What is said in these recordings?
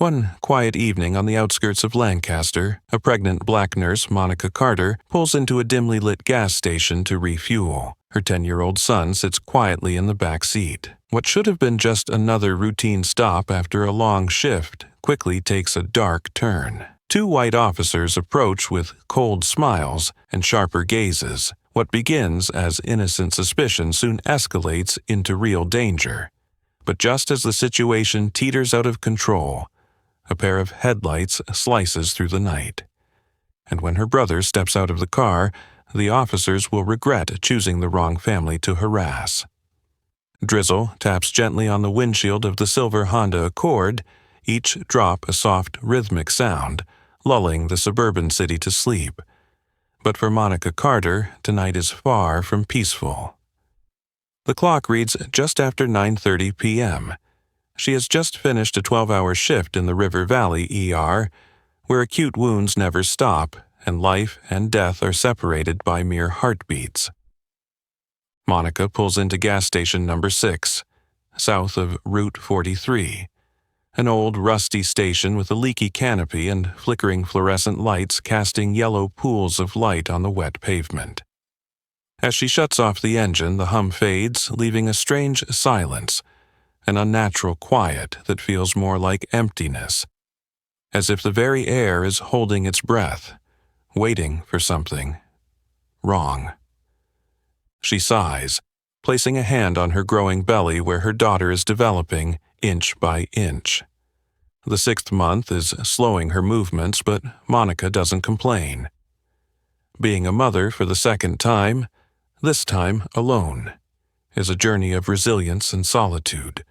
One quiet evening on the outskirts of Lancaster, a pregnant black nurse, Monica Carter, pulls into a dimly lit gas station to refuel. Her 10-year-old son sits quietly in the back seat. What should have been just another routine stop after a long shift quickly takes a dark turn. Two white officers approach with cold smiles and sharper gazes. What begins as innocent suspicion soon escalates into real danger. But just as the situation teeters out of control, a pair of headlights slices through the night. And when her brother steps out of the car, the officers will regret choosing the wrong family to harass. Drizzle taps gently on the windshield of the silver Honda Accord, each drop a soft, rhythmic sound, lulling the suburban city to sleep. But for Monica Carter, tonight is far from peaceful. The clock reads just after 9:30 p.m. She has just finished a 12-hour shift in the River Valley ER, where acute wounds never stop and life and death are separated by mere heartbeats. Monica pulls into gas station number 6, south of Route 43, an old rusty station with a leaky canopy and flickering fluorescent lights casting yellow pools of light on the wet pavement. As she shuts off the engine, the hum fades, leaving a strange silence, an unnatural quiet that feels more like emptiness, as if the very air is holding its breath, waiting for something wrong. She sighs, placing a hand on her growing belly where her daughter is developing inch by inch. The 6th month is slowing her movements, but Monica doesn't complain. Being a mother for the 2nd time, this time alone, is a journey of resilience and solitude,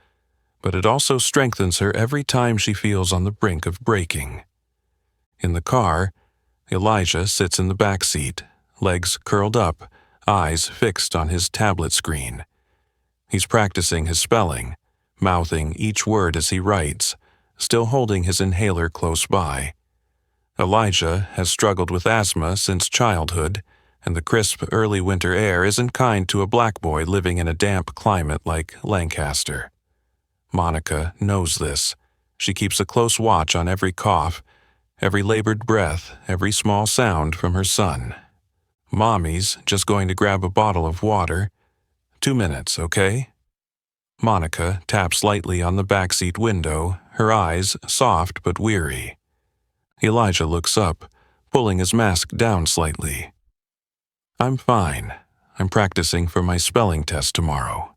but it also strengthens her every time she feels on the brink of breaking. In the car, Elijah sits in the back seat, legs curled up, eyes fixed on his tablet screen. He's practicing his spelling, mouthing each word as he writes, still holding his inhaler close by. Elijah has struggled with asthma since childhood, and the crisp early winter air isn't kind to a black boy living in a damp climate like Lancaster. Monica knows this. She keeps a close watch on every cough, every labored breath, every small sound from her son. Mommy's just going to grab a bottle of water. 2 minutes, okay? Monica taps lightly on the backseat window, her eyes soft but weary. Elijah looks up, pulling his mask down slightly. I'm fine. I'm practicing for my spelling test tomorrow.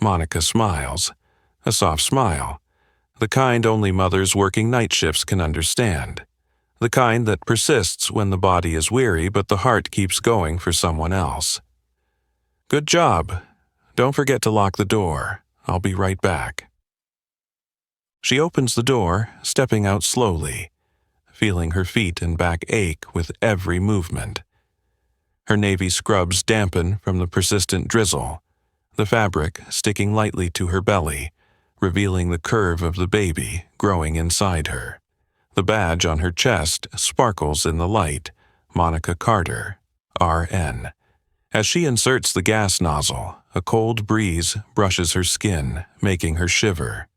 Monica smiles, a soft smile, the kind only mothers working night shifts can understand, the kind that persists when the body is weary but the heart keeps going for someone else. Good job. Don't forget to lock the door. I'll be right back. She opens the door, stepping out slowly, feeling her feet and back ache with every movement. Her navy scrubs dampen from the persistent drizzle, the fabric sticking lightly to her belly, revealing the curve of the baby growing inside her. The badge on her chest sparkles in the light, Monica Carter, RN. As she inserts the gas nozzle, a cold breeze brushes her skin, making her shiver.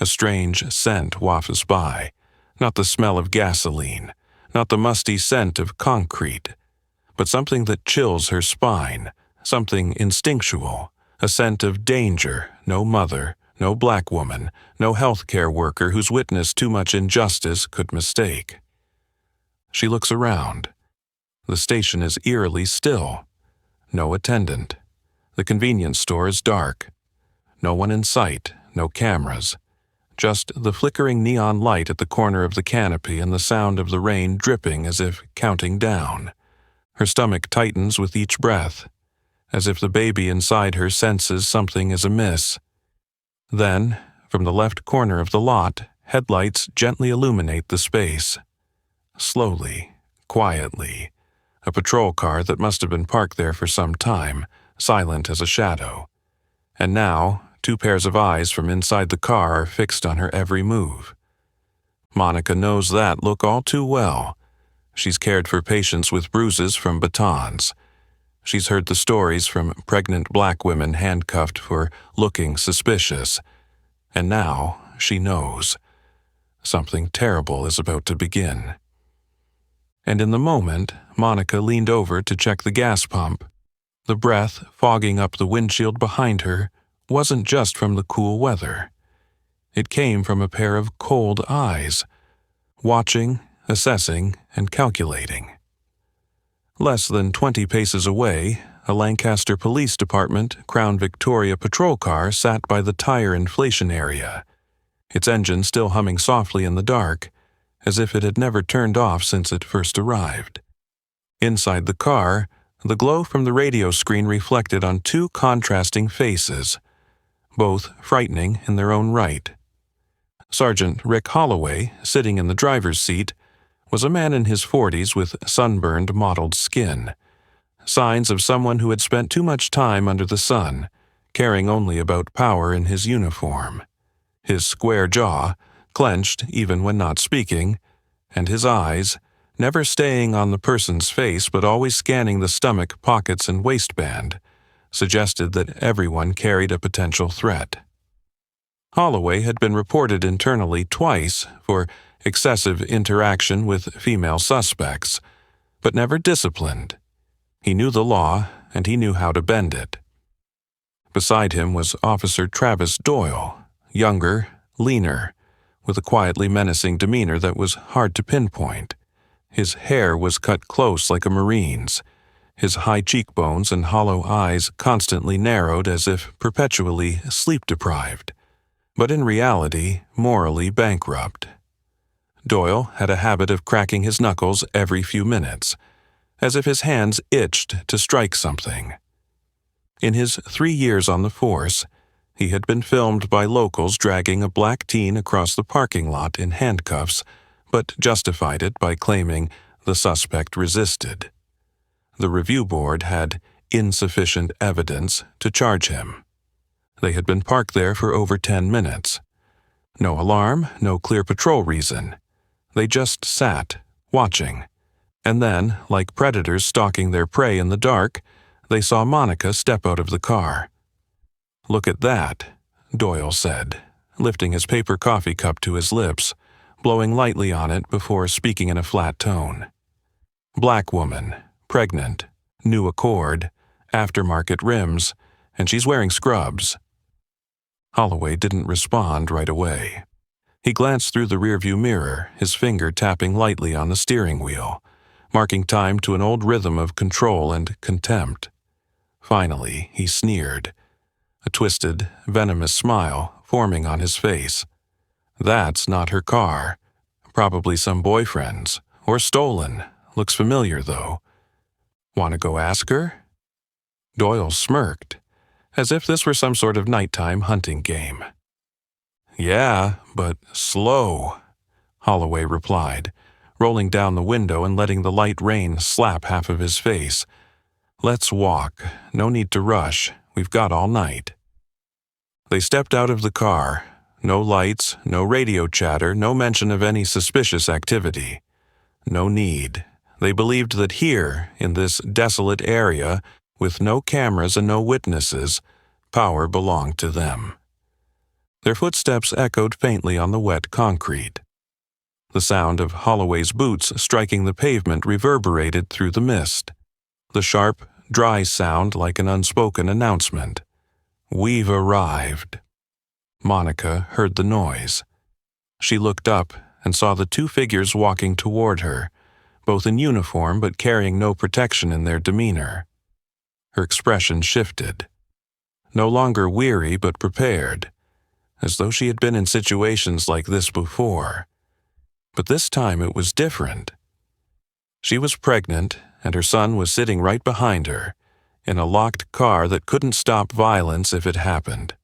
A strange scent wafts by, not the smell of gasoline, not the musty scent of concrete, but something that chills her spine, something instinctual, a scent of danger no mother, no black woman, no healthcare worker who's witnessed too much injustice could mistake. She looks around. The station is eerily still. No attendant. The convenience store is dark. No one in sight, no cameras. Just the flickering neon light at the corner of the canopy and the sound of the rain dripping as if counting down. Her stomach tightens with each breath, as if the baby inside her senses something is amiss. Then, from the left corner of the lot, headlights gently illuminate the space. Slowly, quietly, a patrol car that must have been parked there for some time, silent as a shadow. And now, 2 pairs of eyes from inside the car are fixed on her every move. Monica knows that look all too well. She's cared for patients with bruises from batons. She's heard the stories from pregnant black women handcuffed for looking suspicious. And now she knows. Something terrible is about to begin. And in the moment, Monica leaned over to check the gas pump. The breath fogging up the windshield behind her wasn't just from the cool weather. It came from a pair of cold eyes, watching, assessing, and calculating. Less than 20 paces away, a Lancaster Police Department Crown Victoria patrol car sat by the tire inflation area, its engine still humming softly in the dark, as if it had never turned off since it first arrived. Inside the car, the glow from the radio screen reflected on two contrasting faces, both frightening in their own right. Sergeant Rick Holloway, sitting in the driver's seat, was a man in his 40s with sunburned, mottled skin, signs of someone who had spent too much time under the sun, caring only about power in his uniform. His square jaw, clenched even when not speaking, and his eyes, never staying on the person's face but always scanning the stomach, pockets, and waistband, suggested that everyone carried a potential threat. Holloway had been reported internally twice for excessive interaction with female suspects, but never disciplined. He knew the law, and he knew how to bend it. Beside him was Officer Travis Doyle, younger, leaner, with a quietly menacing demeanor that was hard to pinpoint. His hair was cut close like a Marine's, his high cheekbones and hollow eyes constantly narrowed as if perpetually sleep-deprived, but in reality morally bankrupt. Doyle had a habit of cracking his knuckles every few minutes, as if his hands itched to strike something. In his 3 years on the force, he had been filmed by locals dragging a black teen across the parking lot in handcuffs, but justified it by claiming the suspect resisted. The review board had insufficient evidence to charge him. They had been parked there for over 10 minutes. No alarm, no clear patrol reason. They just sat, watching. And then, like predators stalking their prey in the dark, they saw Monica step out of the car. "Look at that," Doyle said, lifting his paper coffee cup to his lips, blowing lightly on it before speaking in a flat tone. "Black woman, pregnant, new Accord, aftermarket rims, and she's wearing scrubs." Holloway didn't respond right away. He glanced through the rearview mirror, his finger tapping lightly on the steering wheel, marking time to an old rhythm of control and contempt. Finally, he sneered, a twisted, venomous smile forming on his face. "That's not her car. Probably some boyfriend's, or stolen. Looks familiar, though. Want to go ask her?" Doyle smirked, as if this were some sort of nighttime hunting game. "Yeah, but slow," Holloway replied, rolling down the window and letting the light rain slap half of his face. "Let's walk. No need to rush. We've got all night." They stepped out of the car. No lights, no radio chatter, no mention of any suspicious activity. No need. They believed that here, in this desolate area, with no cameras and no witnesses, power belonged to them. Their footsteps echoed faintly on the wet concrete. The sound of Holloway's boots striking the pavement reverberated through the mist. The sharp, dry sound like an unspoken announcement. "We've arrived." Monica heard the noise. She looked up and saw the two figures walking toward her, both in uniform but carrying no protection in their demeanor. Her expression shifted. No longer weary but prepared, as though she had been in situations like this before. But this time it was different. She was pregnant, and her son was sitting right behind her, in a locked car that couldn't stop violence if it happened.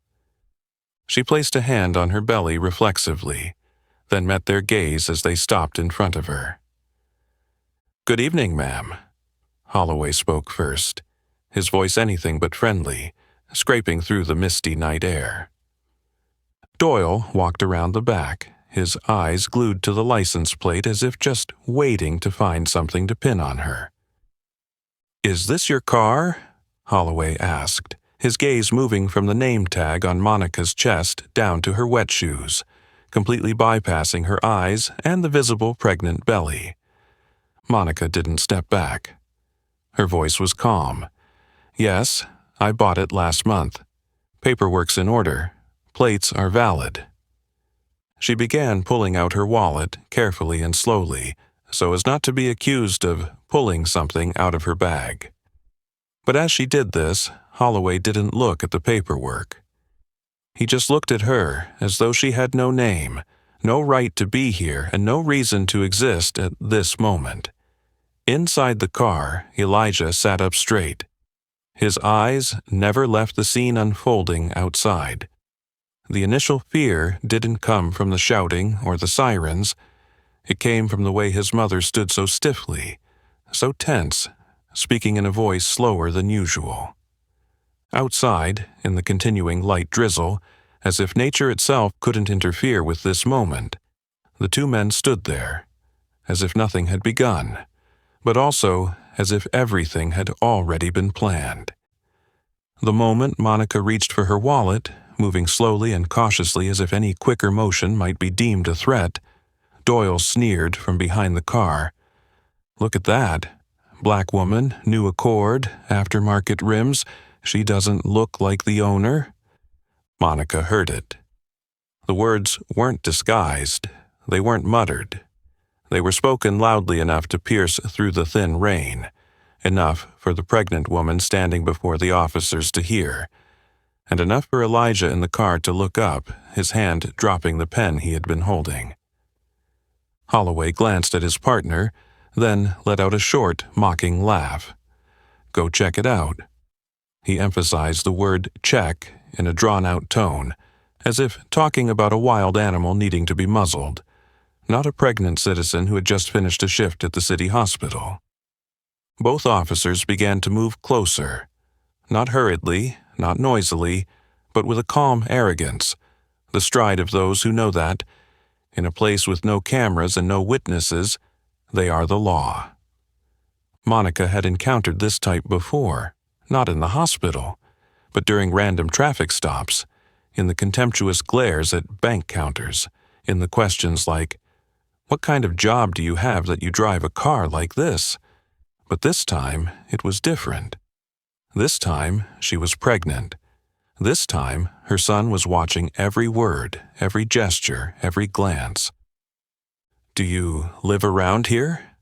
She placed a hand on her belly reflexively, then met their gaze as they stopped in front of her. "Good evening, ma'am." Holloway spoke first, his voice anything but friendly, scraping through the misty night air. Doyle walked around the back, his eyes glued to the license plate as if just waiting to find something to pin on her. "Is this your car?" Holloway asked, his gaze moving from the name tag on Monica's chest down to her wet shoes, completely bypassing her eyes and the visible pregnant belly. Monica didn't step back. Her voice was calm. "Yes, I bought it last month. Paperwork's in order. Plates are valid." She began pulling out her wallet carefully and slowly, so as not to be accused of pulling something out of her bag. But as she did this, Holloway didn't look at the paperwork. He just looked at her as though she had no name, no right to be here, and no reason to exist at this moment. Inside the car, Elijah sat up straight. His eyes never left the scene unfolding outside. The initial fear didn't come from the shouting or the sirens. It came from the way his mother stood so stiffly, so tense, speaking in a voice slower than usual. Outside, in the continuing light drizzle, as if nature itself couldn't interfere with this moment, the two men stood there, as if nothing had begun, but also as if everything had already been planned. The moment Monica reached for her wallet, moving slowly and cautiously as if any quicker motion might be deemed a threat, Doyle sneered from behind the car. "Look at that. Black woman, new Accord, aftermarket rims. She doesn't look like the owner." Monica heard it. The words weren't disguised. They weren't muttered. They were spoken loudly enough to pierce through the thin rain, enough for the pregnant woman standing before the officers to hear, and enough for Elijah in the car to look up, his hand dropping the pen he had been holding. Holloway glanced at his partner, then let out a short, mocking laugh. "Go check it out." He emphasized the word check in a drawn-out tone, as if talking about a wild animal needing to be muzzled, not a pregnant citizen who had just finished a shift at the city hospital. Both officers began to move closer, not hurriedly, not noisily, but with a calm arrogance, the stride of those who know that, in a place with no cameras and no witnesses, they are the law. Monica had encountered this type before, not in the hospital, but during random traffic stops, in the contemptuous glares at bank counters, in the questions like, "What kind of job do you have that you drive a car like this?" But this time, it was different. This time, she was pregnant. This time, her son was watching every word, every gesture, every glance. "Do you live around here?"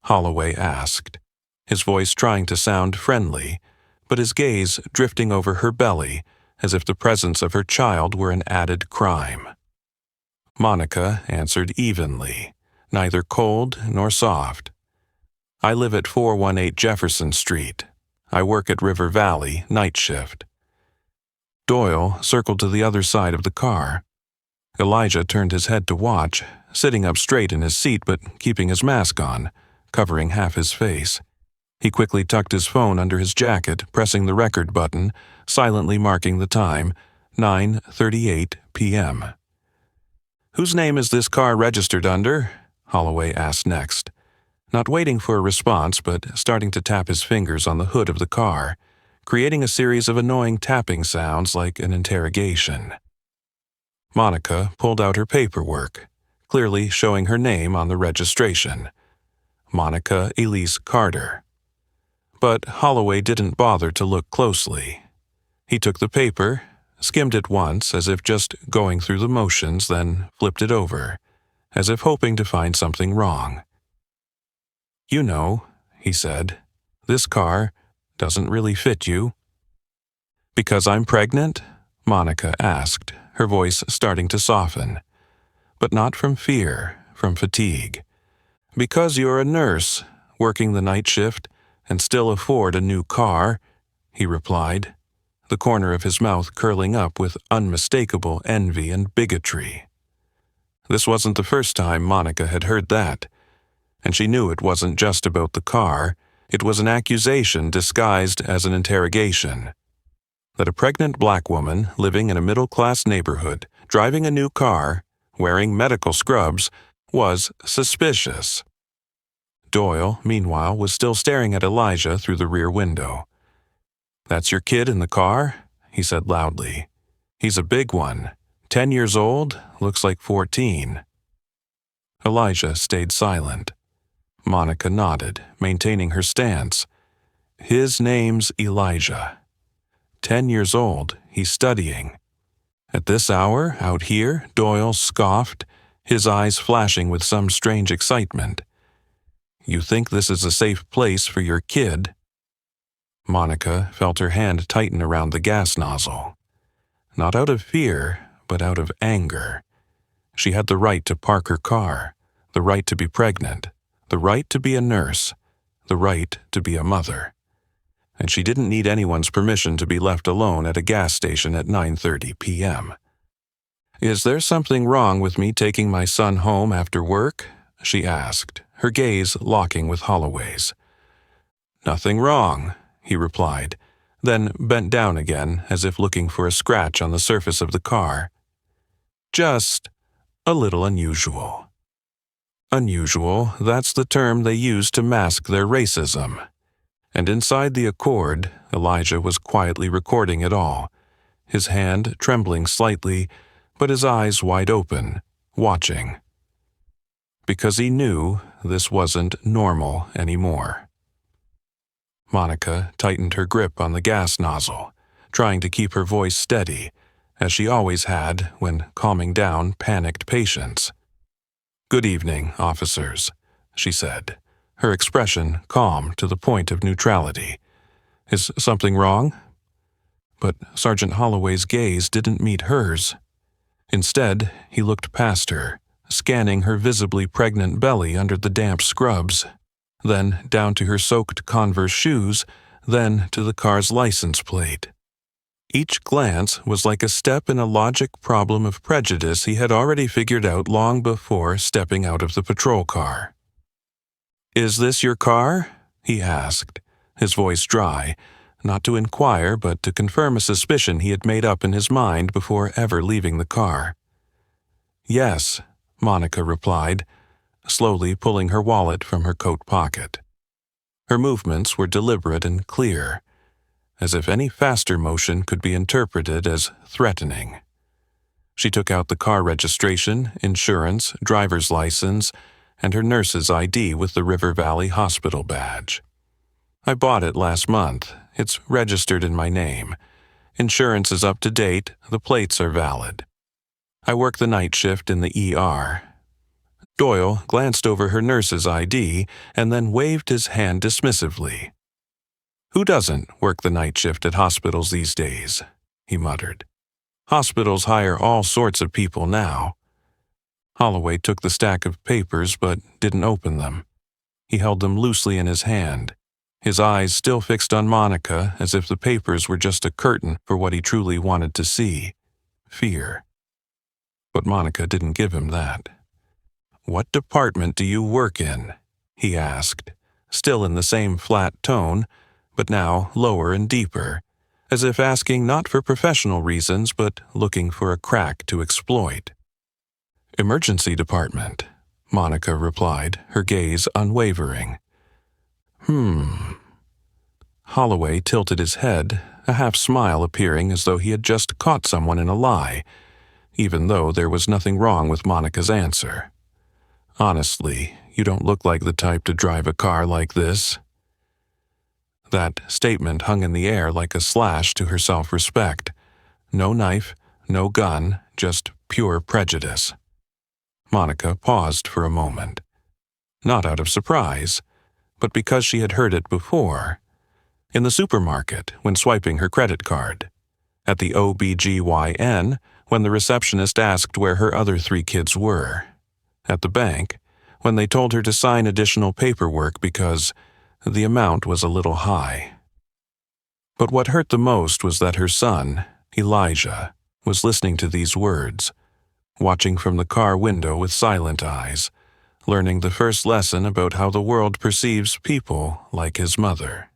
Holloway asked, his voice trying to sound friendly, but his gaze drifting over her belly as if the presence of her child were an added crime. Monica answered evenly, neither cold nor soft. "I live at 418 Jefferson Street. I work at River Valley, night shift." Doyle circled to the other side of the car. Elijah turned his head to watch, sitting up straight in his seat but keeping his mask on, covering half his face. He quickly tucked his phone under his jacket, pressing the record button, silently marking the time, 9:38 p.m. "Whose name is this car registered under?" Holloway asked next, not waiting for a response but starting to tap his fingers on the hood of the car, creating a series of annoying tapping sounds like an interrogation. Monica pulled out her paperwork, clearly showing her name on the registration. Monica Elise Carter. But Holloway didn't bother to look closely. He took the paper, skimmed it once as if just going through the motions, then flipped it over, as if hoping to find something wrong. "You know," he said, "this car doesn't really fit you." "Because I'm pregnant?" Monica asked, her voice starting to soften. But not from fear, from fatigue. "Because you're a nurse, working the night shift, and still afford a new car," he replied, the corner of his mouth curling up with unmistakable envy and bigotry. This wasn't the first time Monica had heard that, and she knew it wasn't just about the car. It was an accusation disguised as an interrogation. That a pregnant black woman living in a middle-class neighborhood, driving a new car, wearing medical scrubs, was suspicious. Doyle, meanwhile, was still staring at Elijah through the rear window. "That's your kid in the car?" he said loudly. "He's a big one. 10 years old, looks like 14. Elijah stayed silent. Monica nodded, maintaining her stance. His name's Elijah. 10 years old, he's studying. At this hour, out here, Doyle scoffed, his eyes flashing with some strange excitement. You think this is a safe place for your kid? Monica felt her hand tighten around the gas nozzle. Not out of fear, but out of anger. She had the right to park her car, the right to be pregnant, the right to be a nurse, the right to be a mother. And she didn't need anyone's permission to be left alone at a gas station at 9:30 p.m. Is there something wrong with me taking my son home after work? She asked, her gaze locking with Holloway's. Nothing wrong, he replied, then bent down again as if looking for a scratch on the surface of the car. Just a little unusual. Unusual, that's the term they use to mask their racism. And inside the Accord, Elijah was quietly recording it all, his hand trembling slightly, but his eyes wide open, watching. Because he knew this wasn't normal anymore. Monica tightened her grip on the gas nozzle, trying to keep her voice steady, as she always had when calming down panicked patients. Good evening, officers, she said, her expression calm to the point of neutrality. Is something wrong? But Sergeant Holloway's gaze didn't meet hers. Instead, he looked past her, scanning her visibly pregnant belly under the damp scrubs, then down to her soaked Converse shoes, then to the car's license plate. Each glance was like a step in a logic problem of prejudice he had already figured out long before stepping out of the patrol car. Is this your car? He asked, his voice dry, not to inquire but to confirm a suspicion he had made up in his mind before ever leaving the car. Yes, Monica replied, slowly pulling her wallet from her coat pocket. Her movements were deliberate and clear, as if any faster motion could be interpreted as threatening. She took out the car registration, insurance, driver's license, and her nurse's ID with the River Valley Hospital badge. I bought it last month. It's registered in my name. Insurance is up to date. The plates are valid. I work the night shift in the ER. Doyle glanced over her nurse's ID and then waved his hand dismissively. Who doesn't work the night shift at hospitals these days? He muttered. Hospitals hire all sorts of people now. Holloway took the stack of papers but didn't open them. He held them loosely in his hand, his eyes still fixed on Monica as if the papers were just a curtain for what he truly wanted to see, fear. But Monica didn't give him that. What department do you work in? He asked, still in the same flat tone, but now lower and deeper, as if asking not for professional reasons but looking for a crack to exploit. Emergency department, Monica replied, her gaze unwavering. Holloway tilted his head, a half-smile appearing as though he had just caught someone in a lie, even though there was nothing wrong with Monica's answer. Honestly, you don't look like the type to drive a car like this. That statement hung in the air like a slash to her self-respect. No knife, no gun, just pure prejudice. Monica paused for a moment. Not out of surprise, but because she had heard it before. In the supermarket, when swiping her credit card. At the OBGYN, when the receptionist asked where her other 3 kids were. At the bank, when they told her to sign additional paperwork because the amount was a little high. But what hurt the most was that her son, Elijah, was listening to these words, watching from the car window with silent eyes, learning the first lesson about how the world perceives people like his mother.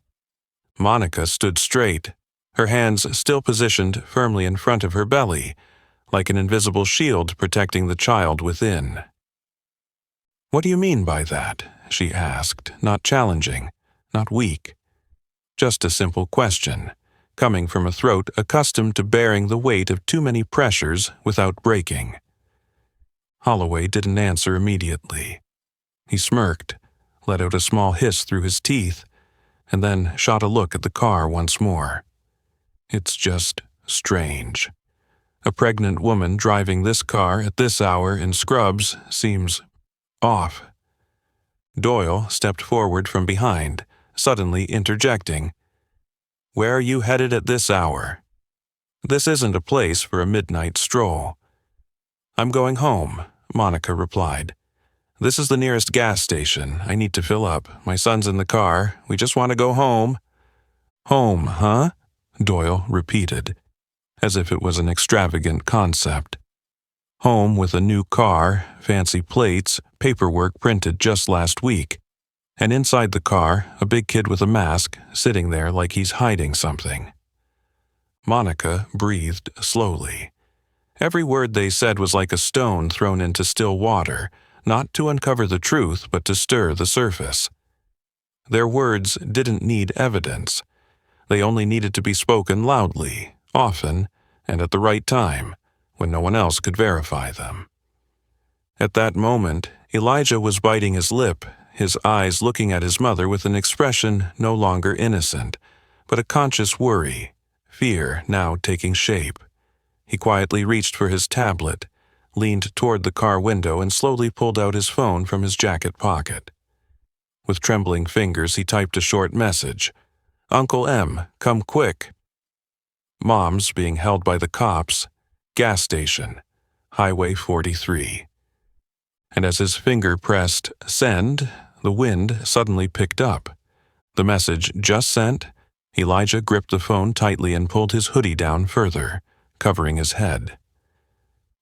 Monica stood straight, her hands still positioned firmly in front of her belly, like an invisible shield protecting the child within. What do you mean by that? She asked, not challenging, not weak. Just a simple question, coming from a throat accustomed to bearing the weight of too many pressures without breaking. Holloway didn't answer immediately. He smirked, let out a small hiss through his teeth, and then shot a look at the car once more. It's just strange. A pregnant woman driving this car at this hour in scrubs seems off. Doyle stepped forward from behind, suddenly interjecting, "Where are you headed at this hour? This isn't a place for a midnight stroll." "I'm going home," Monica replied. "This is the nearest gas station. I need to fill up. My son's in the car. We just want to go home." "Home, huh?" Doyle repeated, as if it was an extravagant concept. Home with a new car, fancy plates, paperwork printed just last week, and inside the car, a big kid with a mask sitting there like he's hiding something. Monica breathed slowly. Every word they said was like a stone thrown into still water, not to uncover the truth but to stir the surface. Their words didn't need evidence. They only needed to be spoken loudly, often, and at the right time, when no one else could verify them. At that moment, Elijah was biting his lip, his eyes looking at his mother with an expression no longer innocent, but a conscious worry, fear now taking shape. He quietly reached for his tablet, leaned toward the car window and slowly pulled out his phone from his jacket pocket. With trembling fingers, he typed a short message. "Uncle M, come quick." Mom's being held by the cops. Gas station. Highway 43. And as his finger pressed send, the wind suddenly picked up. The message just sent, Elijah gripped the phone tightly and pulled his hoodie down further, covering his head.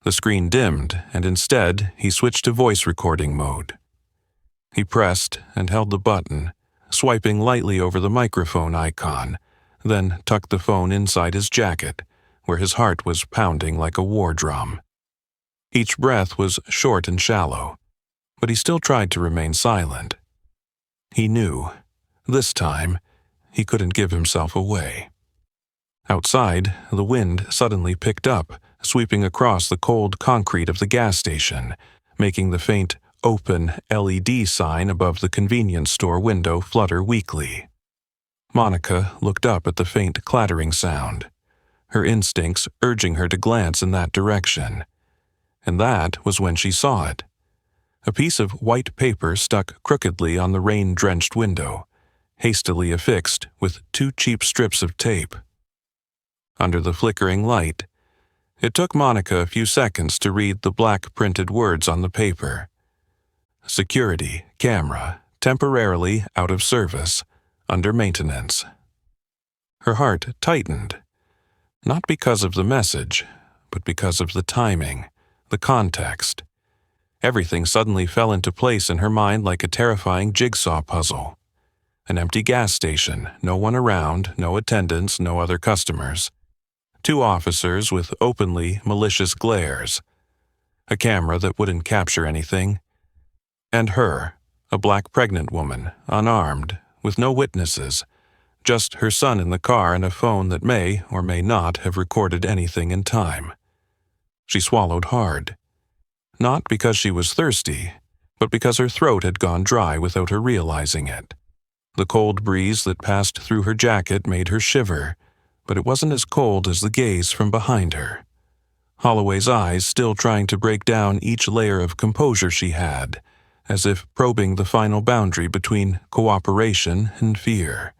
The screen dimmed, and instead he switched to voice recording mode. He pressed and held the button, swiping lightly over the microphone icon, then tucked the phone inside his jacket, where his heart was pounding like a war drum. Each breath was short and shallow, but he still tried to remain silent. He knew, this time, he couldn't give himself away. Outside, the wind suddenly picked up, sweeping across the cold concrete of the gas station, making the faint, open LED sign above the convenience store window flutter weakly. Monica looked up at the faint clattering sound, her instincts urging her to glance in that direction. And that was when she saw it. A piece of white paper stuck crookedly on the rain-drenched window, hastily affixed with 2 cheap strips of tape. Under the flickering light, it took Monica a few seconds to read the black printed words on the paper. Security camera temporarily out of service, under maintenance. Her heart tightened, not because of the message, but because of the timing, the context. Everything suddenly fell into place in her mind like a terrifying jigsaw puzzle. An empty gas station, no one around, no attendants, no other customers. 2 officers with openly malicious glares. A camera that wouldn't capture anything. And her, a black pregnant woman, unarmed, with no witnesses, just her son in the car and a phone that may or may not have recorded anything in time. She swallowed hard. Not because she was thirsty, but because her throat had gone dry without her realizing it. The cold breeze that passed through her jacket made her shiver, but it wasn't as cold as the gaze from behind her. Holloway's eyes still trying to break down each layer of composure she had, as if probing the final boundary between cooperation and fear.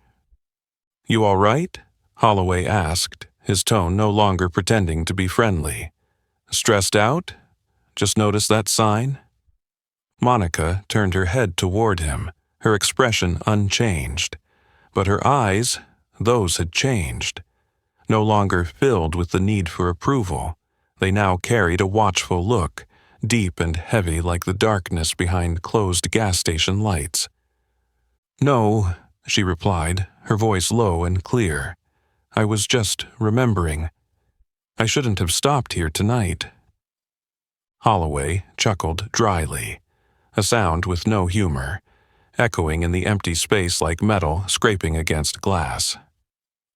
"You all right?" Holloway asked, his tone no longer pretending to be friendly. "Stressed out? Just noticed that sign?" Monica turned her head toward him, her expression unchanged. But her eyes, those had changed. No longer filled with the need for approval, they now carried a watchful look, deep and heavy like the darkness behind closed gas station lights. "No," she replied, her voice low and clear. "I was just remembering. I shouldn't have stopped here tonight." Holloway chuckled dryly, a sound with no humor, echoing in the empty space like metal scraping against glass.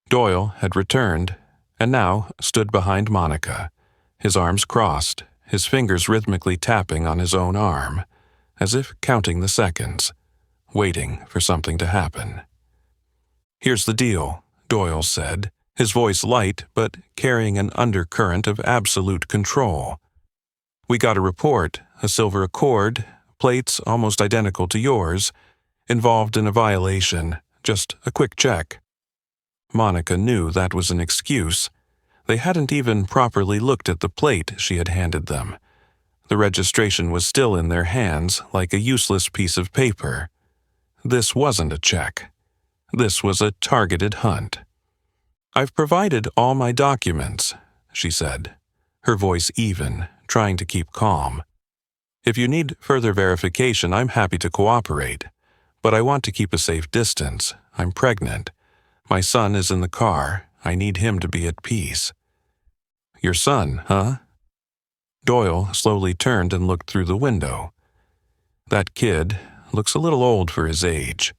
Doyle had returned, and now stood behind Monica, his arms crossed, his fingers rhythmically tapping on his own arm, as if counting the seconds, waiting for something to happen. "Here's the deal," Doyle said, his voice light but carrying an undercurrent of absolute control. "We got a report, a silver Accord, plates almost identical to yours, involved in a violation, just a quick check." Monica knew that was an excuse. They hadn't even properly looked at the plate she had handed them. The registration was still in their hands like a useless piece of paper. This wasn't a check. This was a targeted hunt. "I've provided all my documents," she said, her voice even, trying to keep calm. "If you need further verification, I'm happy to cooperate. But I want to keep a safe distance. I'm pregnant. My son is in the car. I need him to be at peace." "Your son, huh?" Doyle slowly turned and looked through the window. "That kid looks a little old for his age.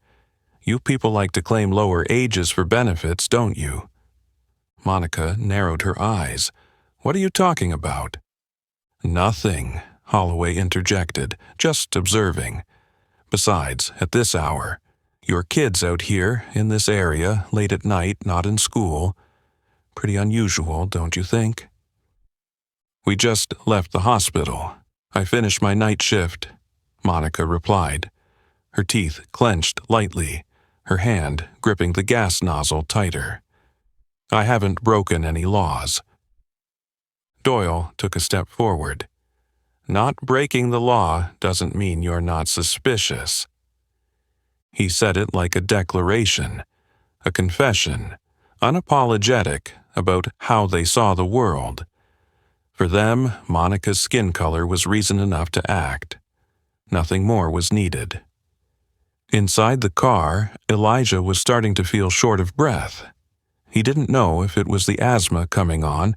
You people like to claim lower ages for benefits, don't you?" Monica narrowed her eyes. "What are you talking about?" "Nothing," Holloway interjected, "just observing. Besides, at this hour, your kid's out here, in this area, late at night, not in school. Pretty unusual, don't you think?" "We just left the hospital. I finished my night shift," Monica replied, her teeth clenched lightly, her hand gripping the gas nozzle tighter. "I haven't broken any laws." Doyle took a step forward. "Not breaking the law doesn't mean you're not suspicious." He said it like a declaration, a confession, unapologetic about how they saw the world. For them, Monica's skin color was reason enough to act. Nothing more was needed. Inside the car, Elijah was starting to feel short of breath. He didn't know if it was the asthma coming on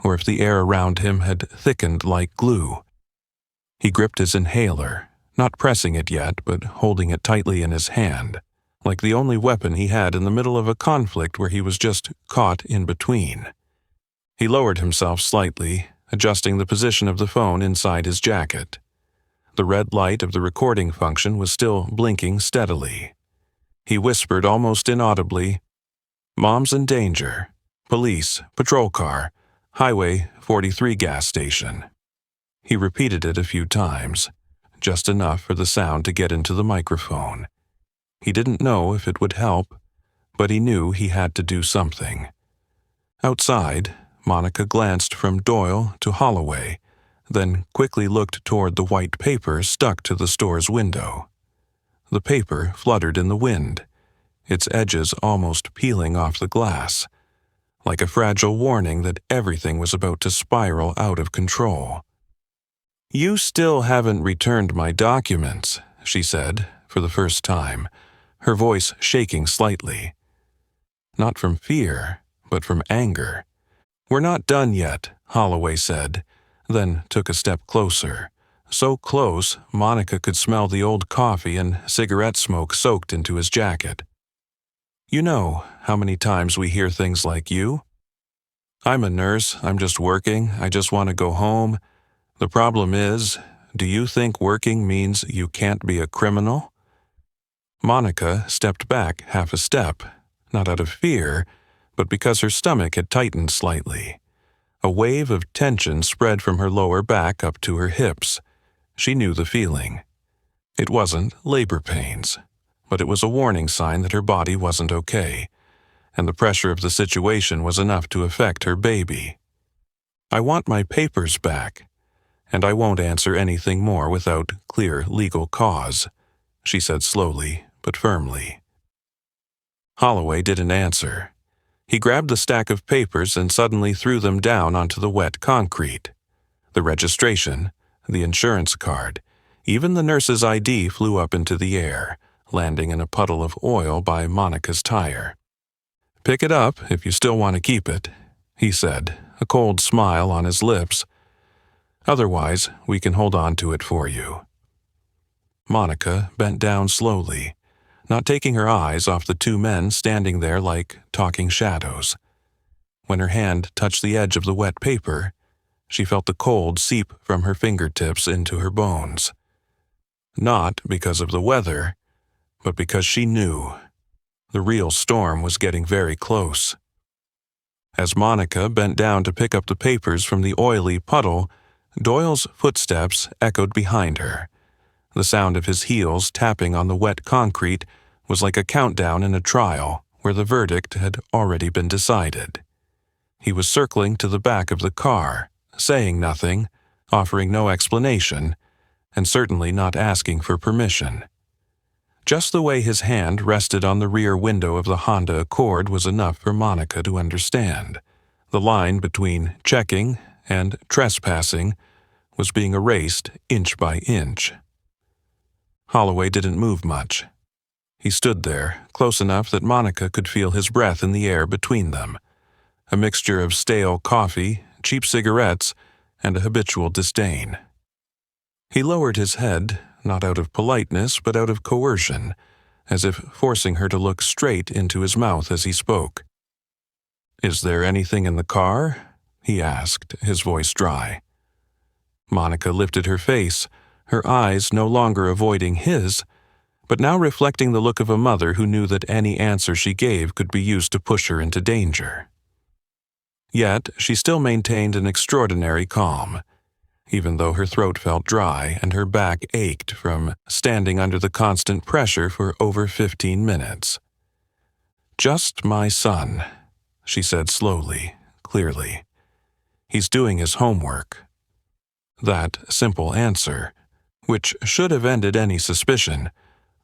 or if the air around him had thickened like glue. He gripped his inhaler, not pressing it yet, but holding it tightly in his hand, like the only weapon he had in the middle of a conflict where he was just caught in between. He lowered himself slightly, adjusting the position of the phone inside his jacket. The red light of the recording function was still blinking steadily. He whispered almost inaudibly, "Mom's in danger. Police, patrol car, Highway 43 gas station." He repeated it a few times, just enough for the sound to get into the microphone. He didn't know if it would help, but he knew he had to do something. Outside, Monica glanced from Doyle to Holloway, then quickly looked toward the white paper stuck to the store's window. The paper fluttered in the wind, its edges almost peeling off the glass, like a fragile warning that everything was about to spiral out of control. "You still haven't returned my documents," she said, for the first time, her voice shaking slightly. Not from fear, but from anger. "We're not done yet," Holloway said, then took a step closer, so close Monica could smell the old coffee and cigarette smoke soaked into his jacket. "You know how many times we hear things like you? I'm a nurse, I'm just working, I just want to go home. The problem is, do you think working means you can't be a criminal?" Monica stepped back half a step, not out of fear, but because her stomach had tightened slightly. A wave of tension spread from her lower back up to her hips. She knew the feeling. It wasn't labor pains, but it was a warning sign that her body wasn't okay, and the pressure of the situation was enough to affect her baby. "I want my papers back, and I won't answer anything more without clear legal cause," she said slowly but firmly. Holloway didn't answer. He grabbed the stack of papers and suddenly threw them down onto the wet concrete. The registration, the insurance card, even the nurse's ID flew up into the air, landing in a puddle of oil by Monica's tire. "Pick it up if you still want to keep it," he said, a cold smile on his lips. "Otherwise, we can hold on to it for you." Monica bent down slowly, not taking her eyes off the two men standing there like talking shadows. When her hand touched the edge of the wet paper, she felt the cold seep from her fingertips into her bones. Not because of the weather, but because she knew the real storm was getting very close. As Monica bent down to pick up the papers from the oily puddle, Doyle's footsteps echoed behind her. The sound of his heels tapping on the wet concrete was like a countdown in a trial where the verdict had already been decided. He was circling to the back of the car, saying nothing, offering no explanation, and certainly not asking for permission. Just the way his hand rested on the rear window of the Honda Accord was enough for Monica to understand. The line between checking and trespassing was being erased inch by inch. Holloway didn't move much. He stood there, close enough that Monica could feel his breath in the air between them, a mixture of stale coffee, cheap cigarettes, and a habitual disdain. He lowered his head, not out of politeness but out of coercion, as if forcing her to look straight into his mouth as he spoke. "Is there anything in the car?" he asked, his voice dry. Monica lifted her face, her eyes no longer avoiding his, but now reflecting the look of a mother who knew that any answer she gave could be used to push her into danger. Yet she still maintained an extraordinary calm, even though her throat felt dry and her back ached from standing under the constant pressure for over 15 minutes. "Just my son," she said slowly, clearly. "He's doing his homework." That simple answer, which should have ended any suspicion,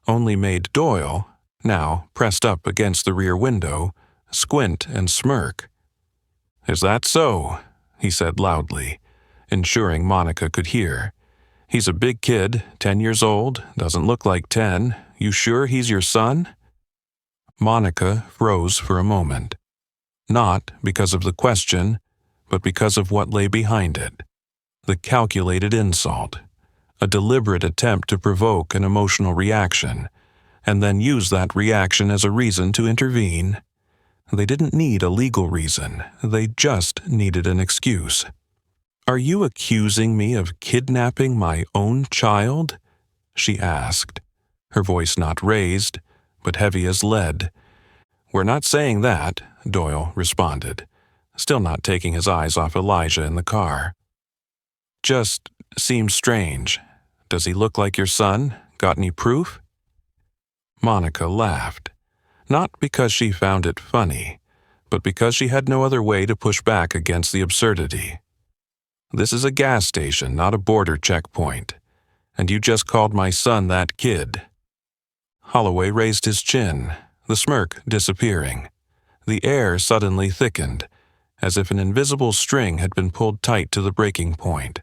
only made Doyle, now pressed up against the rear window, squint and smirk. "Is that so?" he said loudly, ensuring Monica could hear. "He's a big kid, 10 years old, doesn't look like 10. You sure he's your son?" Monica froze for a moment, not because of the question, but because of what lay behind it. The calculated insult, a deliberate attempt to provoke an emotional reaction, and then use that reaction as a reason to intervene. They didn't need a legal reason, they just needed an excuse. "Are you accusing me of kidnapping my own child?" she asked, her voice not raised, but heavy as lead. "We're not saying that," Doyle responded, still not taking his eyes off Elijah in the car. "Just seems strange. Does he look like your son? Got any proof?" Monica laughed, not because she found it funny, but because she had no other way to push back against the absurdity. "This is a gas station, not a border checkpoint. And you just called my son that kid." Holloway raised his chin, the smirk disappearing. The air suddenly thickened, as if an invisible string had been pulled tight to the breaking point.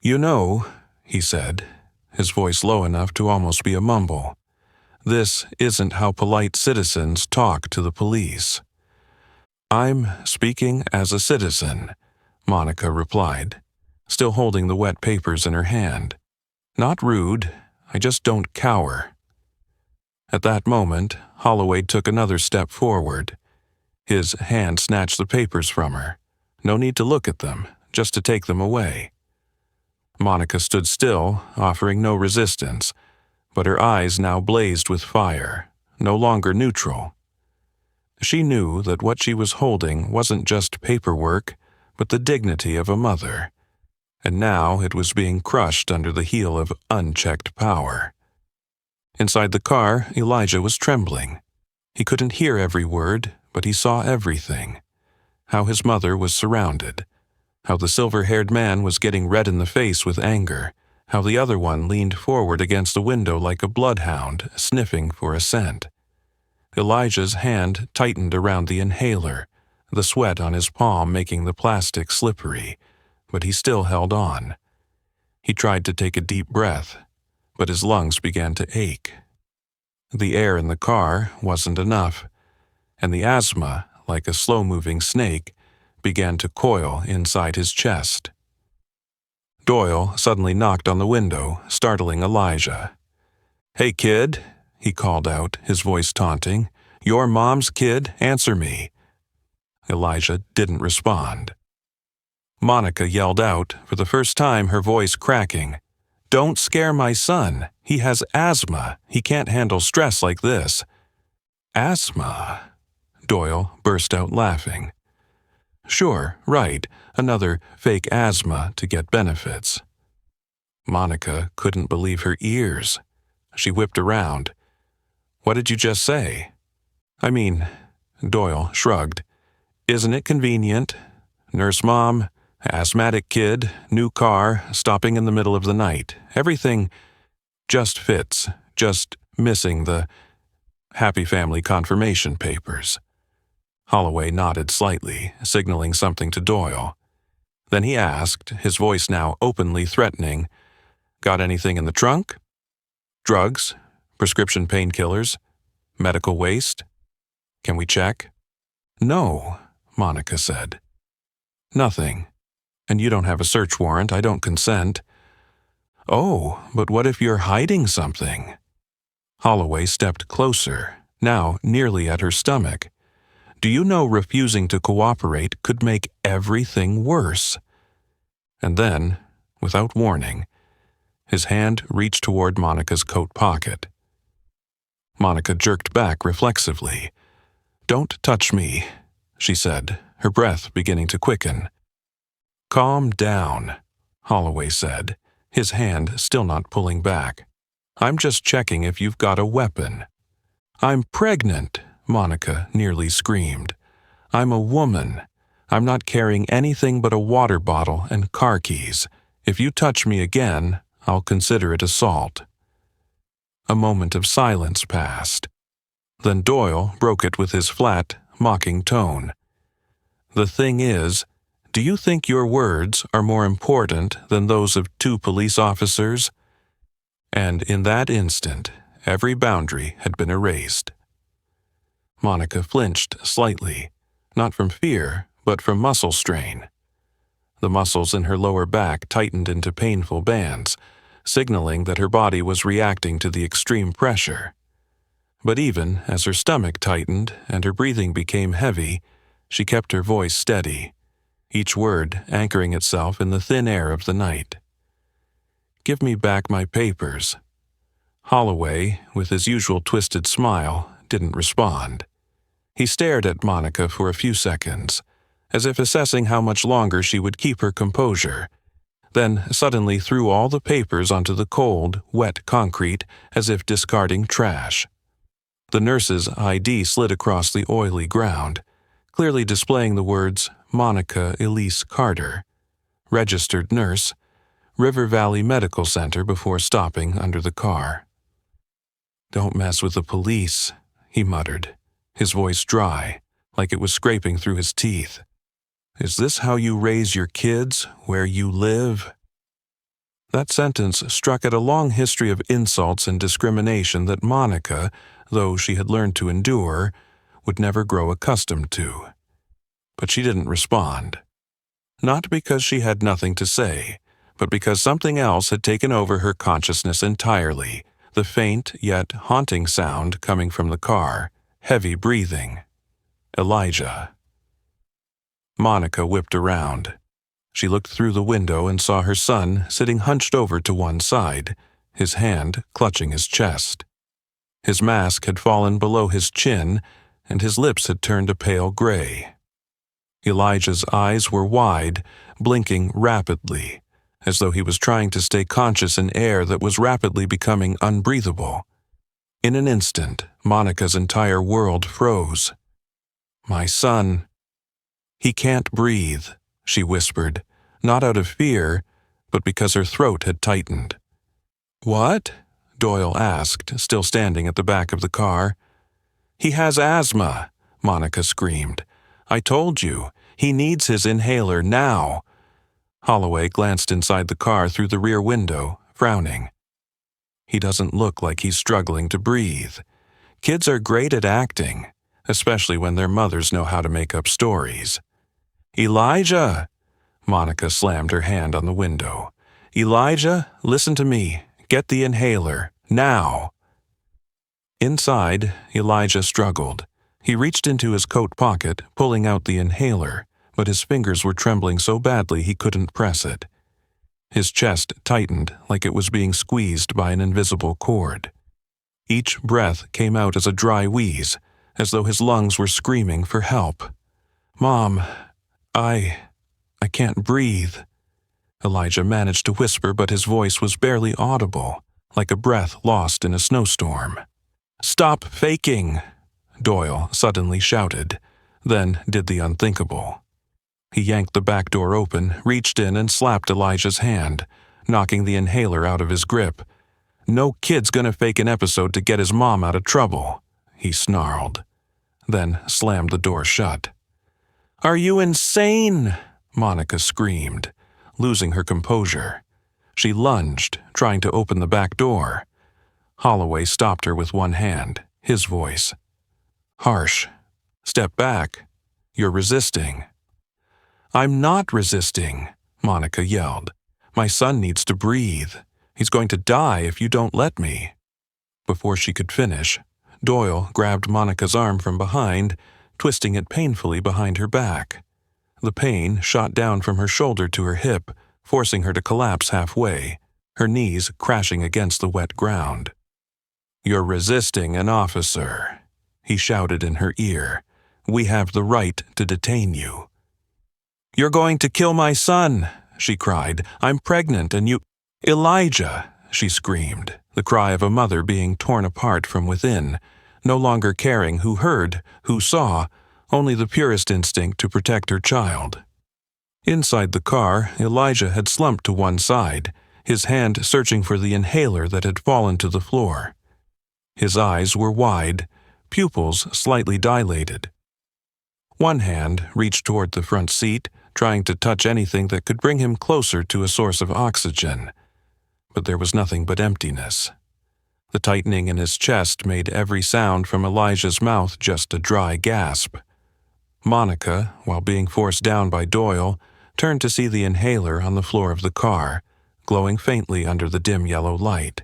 "You know," he said, his voice low enough to almost be a mumble, "this isn't how polite citizens talk to the police." "I'm speaking as a citizen," Monica replied, still holding the wet papers in her hand. "Not rude, I just don't cower." At that moment, Holloway took another step forward. His hand snatched the papers from her. No need to look at them, just to take them away. Monica stood still, offering no resistance, but her eyes now blazed with fire, no longer neutral. She knew that what she was holding wasn't just paperwork, but the dignity of a mother, and now it was being crushed under the heel of unchecked power. Inside the car, Elijah was trembling. He couldn't hear every word, but he saw everything. How his mother was surrounded, how the silver-haired man was getting red in the face with anger, how the other one leaned forward against the window like a bloodhound, sniffing for a scent. Elijah's hand tightened around the inhaler, the sweat on his palm making the plastic slippery, but he still held on. He tried to take a deep breath, but his lungs began to ache. The air in the car wasn't enough, and the asthma, like a slow-moving snake, began to coil inside his chest. Doyle suddenly knocked on the window, startling Elijah. "Hey, kid," he called out, his voice taunting. "Your mom's kid? Answer me." Elijah didn't respond. Monica yelled out, for the first time her voice cracking. "Don't scare my son. He has asthma. He can't handle stress like this." "Asthma?" Doyle burst out laughing. "Sure, right. Another fake asthma to get benefits." Monica couldn't believe her ears. She whipped around. "What did you just say?" "I mean," Doyle shrugged. "Isn't it convenient? Nurse mom, asthmatic kid, new car, stopping in the middle of the night. Everything just fits, just missing the happy family confirmation papers." Holloway nodded slightly, signaling something to Doyle. Then he asked, his voice now openly threatening, "Got anything in the trunk? Drugs? Prescription painkillers? Medical waste? Can we check?" "No," Monica said. "Nothing. And you don't have a search warrant. I don't consent." "Oh, but what if you're hiding something?" Holloway stepped closer, now nearly at her stomach. "Do you know refusing to cooperate could make everything worse?" And then, without warning, his hand reached toward Monica's coat pocket. Monica jerked back reflexively. "Don't touch me," she said, her breath beginning to quicken. "Calm down," Holloway said, his hand still not pulling back. "I'm just checking if you've got a weapon." "I'm pregnant," Monica nearly screamed. "I'm a woman. I'm not carrying anything but a water bottle and car keys. If you touch me again, I'll consider it assault." A moment of silence passed. Then Doyle broke it with his flat, mocking tone. "The thing is, do you think your words are more important than those of 2 police officers?" And in that instant, every boundary had been erased. Monica flinched slightly, not from fear, but from muscle strain. The muscles in her lower back tightened into painful bands, signaling that her body was reacting to the extreme pressure. But even as her stomach tightened and her breathing became heavy, she kept her voice steady, each word anchoring itself in the thin air of the night. "Give me back my papers." Holloway, with his usual twisted smile, didn't respond. He stared at Monica for a few seconds, as if assessing how much longer she would keep her composure, then suddenly threw all the papers onto the cold, wet concrete as if discarding trash. The nurse's ID slid across the oily ground, clearly displaying the words Monica Elise Carter, registered nurse, River Valley Medical Center, before stopping under the car. "Don't mess with the police," he muttered, his voice dry, like it was scraping through his teeth. "Is this how you raise your kids, where you live?" That sentence struck at a long history of insults and discrimination that Monica, though she had learned to endure, would never grow accustomed to. But she didn't respond. Not because she had nothing to say, but because something else had taken over her consciousness entirely, the faint yet haunting sound coming from the car, heavy breathing. Elijah. Monica whipped around. She looked through the window and saw her son sitting hunched over to one side, his hand clutching his chest. His mask had fallen below his chin, and his lips had turned a pale gray. Elijah's eyes were wide, blinking rapidly, as though he was trying to stay conscious in air that was rapidly becoming unbreathable. In an instant, Monica's entire world froze. "My son. He can't breathe," she whispered, not out of fear, but because her throat had tightened. "What?" Doyle asked, still standing at the back of the car. "He has asthma," Monica screamed. "I told you, he needs his inhaler now." Holloway glanced inside the car through the rear window, frowning. "He doesn't look like he's struggling to breathe. Kids are great at acting, especially when their mothers know how to make up stories." "Elijah!" Monica slammed her hand on the window. "Elijah, listen to me. Get the inhaler, now." Inside, Elijah struggled. He reached into his coat pocket, pulling out the inhaler, but his fingers were trembling so badly he couldn't press it. His chest tightened like it was being squeezed by an invisible cord. Each breath came out as a dry wheeze, as though his lungs were screaming for help. "Mom, I can't breathe." Elijah managed to whisper, but his voice was barely audible, like a breath lost in a snowstorm. "Stop faking!" Doyle suddenly shouted, then did the unthinkable. He yanked the back door open, reached in and slapped Elijah's hand, knocking the inhaler out of his grip. "No kid's gonna fake an episode to get his mom out of trouble," he snarled, then slammed the door shut. "Are you insane?" Monica screamed, losing her composure. She lunged, trying to open the back door. Holloway stopped her with one hand, his voice harsh. "Step back. You're resisting." "I'm not resisting," Monica yelled. "My son needs to breathe. He's going to die if you don't let me." Before she could finish, Doyle grabbed Monica's arm from behind, twisting it painfully behind her back. The pain shot down from her shoulder to her hip, forcing her to collapse halfway, her knees crashing against the wet ground. "You're resisting an officer," he shouted in her ear. "We have the right to detain you." "You're going to kill my son," she cried. "I'm pregnant and you—" "Elijah!" she screamed, the cry of a mother being torn apart from within, no longer caring who heard, who saw, only the purest instinct to protect her child. Inside the car, Elijah had slumped to one side, his hand searching for the inhaler that had fallen to the floor. His eyes were wide, pupils slightly dilated. One hand reached toward the front seat, trying to touch anything that could bring him closer to a source of oxygen. But there was nothing but emptiness. The tightening in his chest made every sound from Elijah's mouth just a dry gasp. Monica, while being forced down by Doyle, turned to see the inhaler on the floor of the car, glowing faintly under the dim yellow light.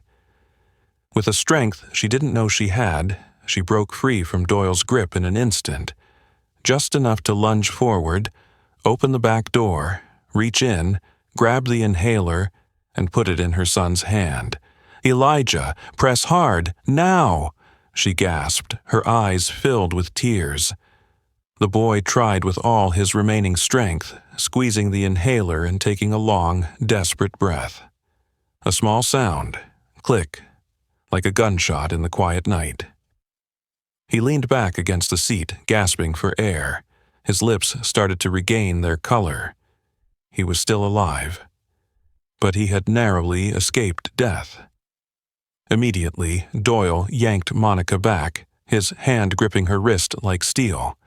With a strength she didn't know she had, she broke free from Doyle's grip in an instant, just enough to lunge forward, open the back door, reach in, grab the inhaler, and put it in her son's hand. "Elijah, press hard, now!" she gasped, her eyes filled with tears. The boy tried with all his remaining strength, squeezing the inhaler and taking a long, desperate breath. A small sound, click, like a gunshot in the quiet night. He leaned back against the seat, gasping for air. His lips started to regain their color. He was still alive, but he had narrowly escaped death. Immediately, Doyle yanked Monica back, his hand gripping her wrist like steel.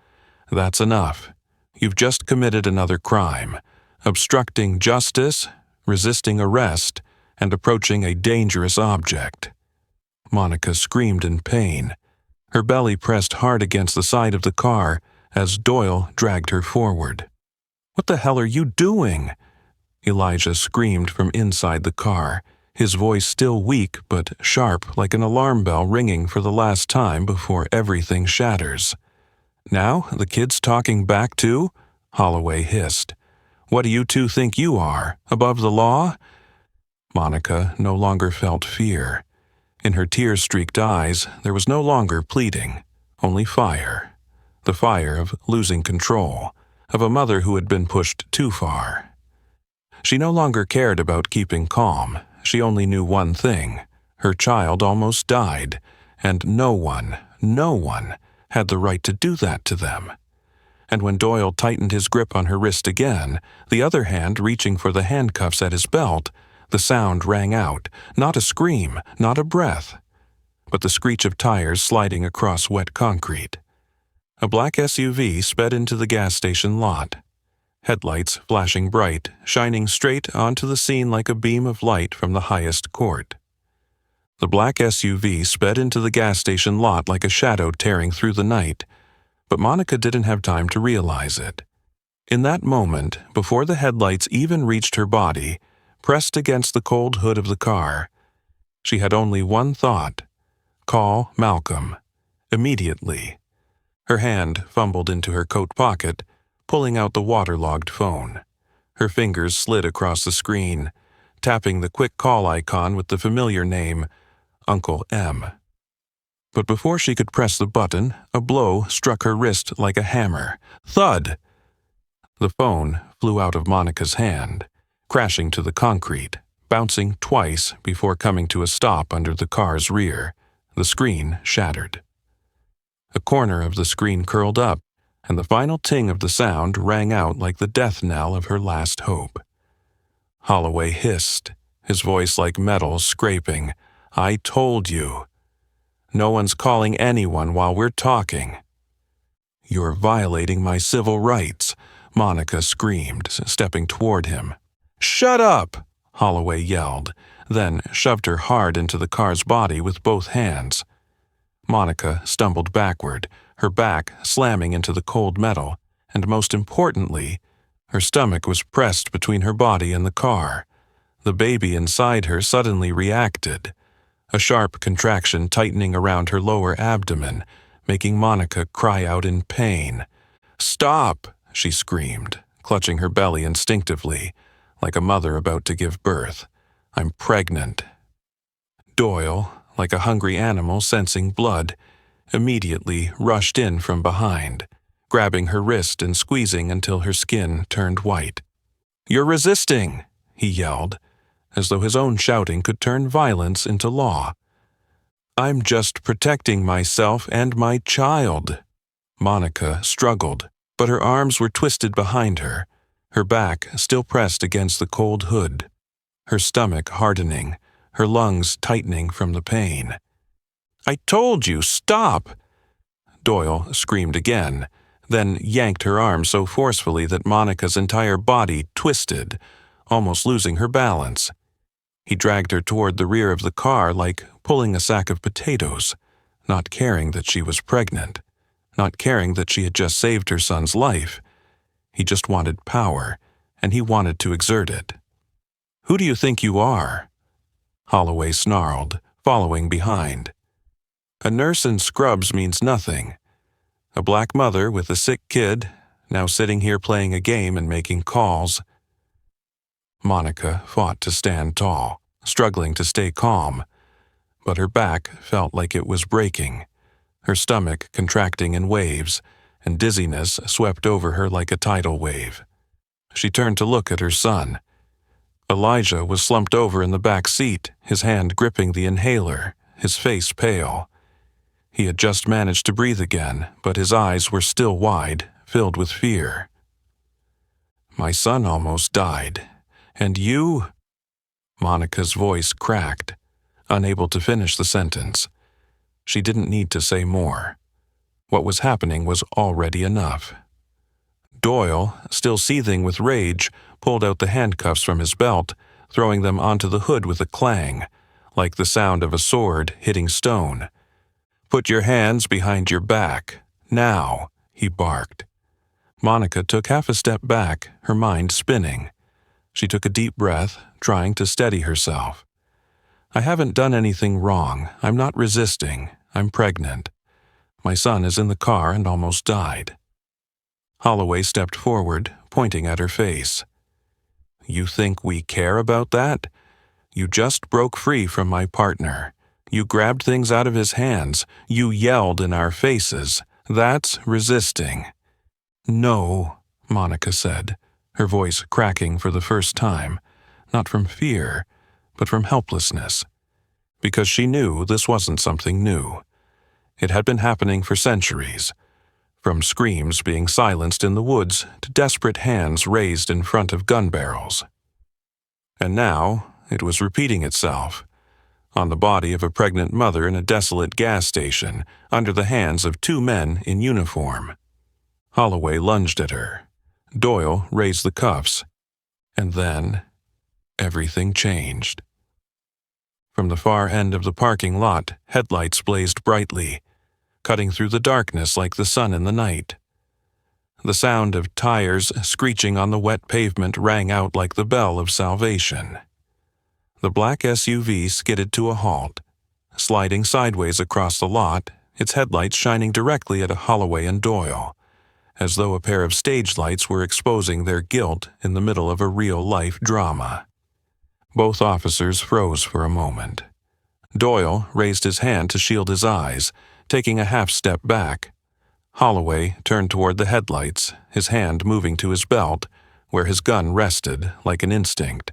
"That's enough. You've just committed another crime, obstructing justice, resisting arrest, and approaching a dangerous object." Monica screamed in pain. Her belly pressed hard against the side of the car as Doyle dragged her forward. "What the hell are you doing?" Elijah screamed from inside the car, his voice still weak but sharp like an alarm bell ringing for the last time before everything shatters. "Now the kid's talking back too?" Holloway hissed. "What do you two think you are, above the law?" Monica no longer felt fear. In her tear-streaked eyes, there was no longer pleading, only fire. The fire of losing control, of a mother who had been pushed too far. She no longer cared about keeping calm. She only knew one thing. Her child almost died, and no one had the right to do that to them. And when Doyle tightened his grip on her wrist again, the other hand reaching for the handcuffs at his belt, the sound rang out, not a scream, not a breath, but the screech of tires sliding across wet concrete. A black SUV sped into the gas station lot, headlights flashing bright, shining straight onto the scene like a beam of light from the highest court. The black SUV sped into the gas station lot like a shadow tearing through the night, but Monica didn't have time to realize it. In that moment, before the headlights even reached her body, pressed against the cold hood of the car, she had only one thought: Call Malcolm. Immediately. Her hand fumbled into her coat pocket, pulling out the waterlogged phone. Her fingers slid across the screen, tapping the quick call icon with the familiar name, Uncle M. But before she could press the button, a blow struck her wrist like a hammer. Thud! The phone flew out of Monica's hand, crashing to the concrete, bouncing twice before coming to a stop under the car's rear. The screen shattered. A corner of the screen curled up, and the final ting of the sound rang out like the death knell of her last hope. Holloway hissed, his voice like metal scraping. "I told you. No one's calling anyone while we're talking." "You're violating my civil rights," Monica screamed, stepping toward him. "Shut up!" Holloway yelled, then shoved her hard into the car's body with both hands. Monica stumbled backward, her back slamming into the cold metal, and most importantly, her stomach was pressed between her body and the car. The baby inside her suddenly reacted, a sharp contraction tightening around her lower abdomen, making Monica cry out in pain. "Stop!" she screamed, clutching her belly instinctively, like a mother about to give birth. "I'm pregnant." Doyle, like a hungry animal sensing blood, immediately rushed in from behind, grabbing her wrist and squeezing until her skin turned white. "You're resisting!" he yelled, as though his own shouting could turn violence into law. "I'm just protecting myself and my child." Monica struggled, but her arms were twisted behind her, her back still pressed against the cold hood, her stomach hardening, her lungs tightening from the pain. "I told you, stop!" Doyle screamed again, then yanked her arm so forcefully that Monica's entire body twisted, almost losing her balance. He dragged her toward the rear of the car like pulling a sack of potatoes, not caring that she was pregnant, not caring that she had just saved her son's life. He just wanted power, and he wanted to exert it. "Who do you think you are?" Holloway snarled, following behind. "A nurse in scrubs means nothing. A black mother with a sick kid, now sitting here playing a game and making calls." Monica fought to stand tall, struggling to stay calm, but her back felt like it was breaking, her stomach contracting in waves, and dizziness swept over her like a tidal wave. She turned to look at her son. Elijah was slumped over in the back seat, his hand gripping the inhaler, his face pale. He had just managed to breathe again, but his eyes were still wide, filled with fear. "My son almost died. And you?" Monica's voice cracked, unable to finish the sentence. She didn't need to say more. What was happening was already enough. Doyle, still seething with rage, pulled out the handcuffs from his belt, throwing them onto the hood with a clang, like the sound of a sword hitting stone. "Put your hands behind your back. Now," he barked. Monica took half a step back, her mind spinning. She took a deep breath, trying to steady herself. "I haven't done anything wrong. I'm not resisting. I'm pregnant. My son is in the car and almost died." Holloway stepped forward, pointing at her face. "You think we care about that? You just broke free from my partner. You grabbed things out of his hands. You yelled in our faces. That's resisting." "No," Monica said, her voice cracking for the first time, not from fear, but from helplessness, because she knew this wasn't something new. It had been happening for centuries, from screams being silenced in the woods to desperate hands raised in front of gun barrels. And now it was repeating itself, on the body of a pregnant mother in a desolate gas station, under the hands of two men in uniform. Holloway lunged at her. Doyle raised the cuffs. And then, everything changed. From the far end of the parking lot, headlights blazed brightly, cutting through the darkness like the sun in the night. The sound of tires screeching on the wet pavement rang out like the bell of salvation. The black SUV skidded to a halt. sliding sideways across the lot, its headlights shining directly at Holloway and Doyle, as though a pair of stage lights were exposing their guilt in the middle of a real-life drama. Both officers froze for a moment. Doyle raised his hand to shield his eyes, taking a half-step back. Holloway turned toward the headlights, his hand moving to his belt, where his gun rested like an instinct.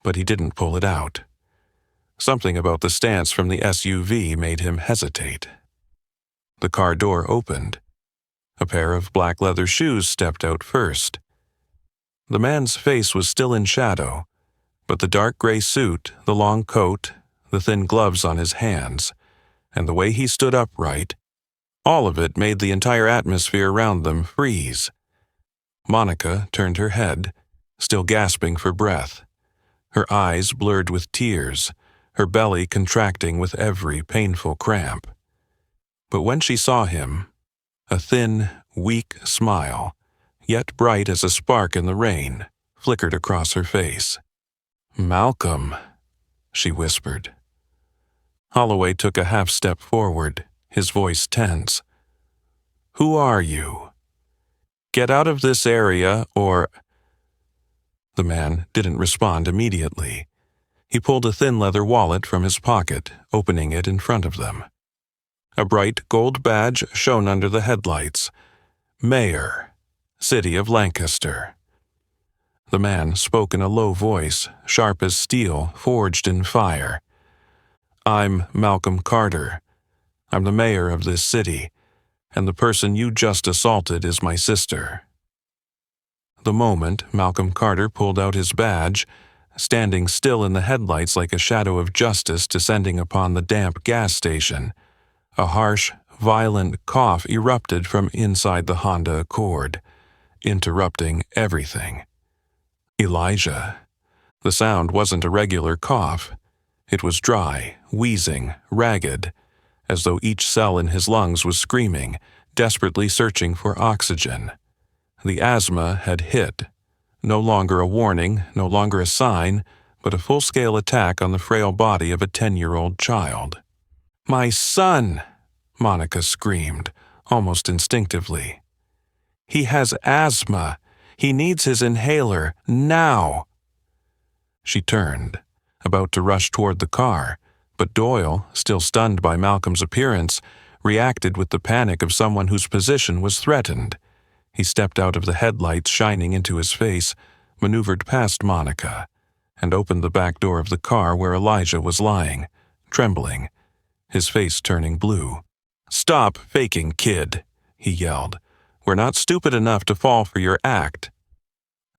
But he didn't pull it out. Something about the stance from the SUV made him hesitate. The car door opened. A pair of black leather shoes stepped out first. The man's face was still in shadow, but the dark gray suit, the long coat, the thin gloves on his hands, and the way he stood upright, all of it made the entire atmosphere around them freeze. Monica turned her head, still gasping for breath, her eyes blurred with tears, her belly contracting with every painful cramp. But when she saw him, a thin, weak smile, yet bright as a spark in the rain, flickered across her face. "Malcolm," she whispered. Holloway took a half-step forward, his voice tense. "Who are you? Get out of this area or—" The man didn't respond immediately. He pulled a thin leather wallet from his pocket, opening it in front of them. A bright gold badge shone under the headlights. Mayor, City of Lancaster. The man spoke in a low voice, sharp as steel, forged in fire. "I'm Malcolm Carter. I'm the mayor of this city, and the person you just assaulted is my sister." The moment Malcolm Carter pulled out his badge, standing still in the headlights like a shadow of justice descending upon the damp gas station, a harsh, violent cough erupted from inside the Honda Accord, interrupting everything. Elijah. The sound wasn't a regular cough. It was dry, wheezing, ragged, as though each cell in his lungs was screaming, desperately searching for oxygen. The asthma had hit. No longer a warning, no longer a sign, but a full-scale attack on the frail body of a 10-year-old child. "My son!" Monica screamed, almost instinctively. "He has asthma. He needs his inhaler, now!" She turned, about to rush toward the car, but Doyle, still stunned by Malcolm's appearance, reacted with the panic of someone whose position was threatened. He stepped out of the headlights shining into his face, maneuvered past Monica, and opened the back door of the car where Elijah was lying, trembling, his face turning blue. "Stop faking, kid," he yelled. "We're not stupid enough to fall for your act."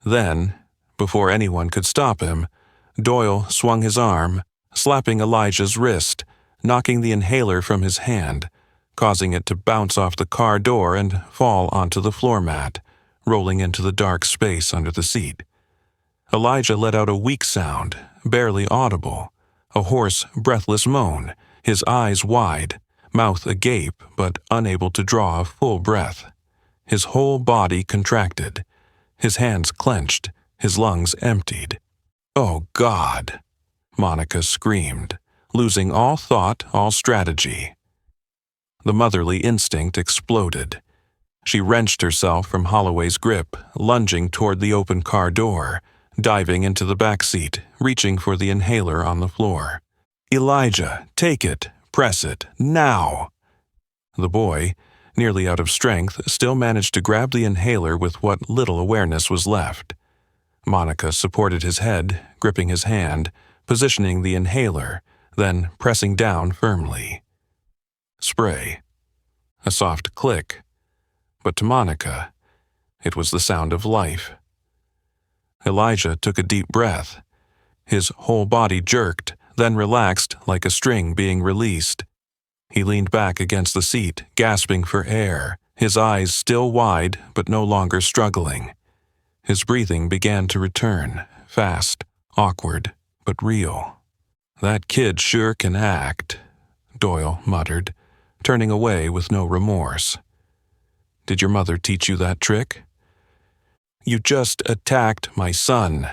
Then, before anyone could stop him, Doyle swung his arm, slapping Elijah's wrist, knocking the inhaler from his hand, causing it to bounce off the car door and fall onto the floor mat, rolling into the dark space under the seat. Elijah let out a weak sound, barely audible, a hoarse, breathless moan, his eyes wide, mouth agape but unable to draw a full breath. His whole body contracted, his hands clenched, his lungs emptied. "Oh, God!" Monica screamed, losing all thought, all strategy. The motherly instinct exploded. She wrenched herself from Holloway's grip, lunging toward the open car door, diving into the back seat, reaching for the inhaler on the floor. "Elijah, take it, press it, now!" The boy, nearly out of strength, still managed to grab the inhaler with what little awareness was left. Monica supported his head, gripping his hand, positioning the inhaler, then pressing down firmly. Spray. A soft click. But to Monica, it was the sound of life. Elijah took a deep breath. His whole body jerked, then relaxed like a string being released. He leaned back against the seat, gasping for air, his eyes still wide but no longer struggling. His breathing began to return, fast, awkward, but real. "That kid sure can act," Doyle muttered, turning away with no remorse. "Did your mother teach you that trick?" "You just attacked my son,"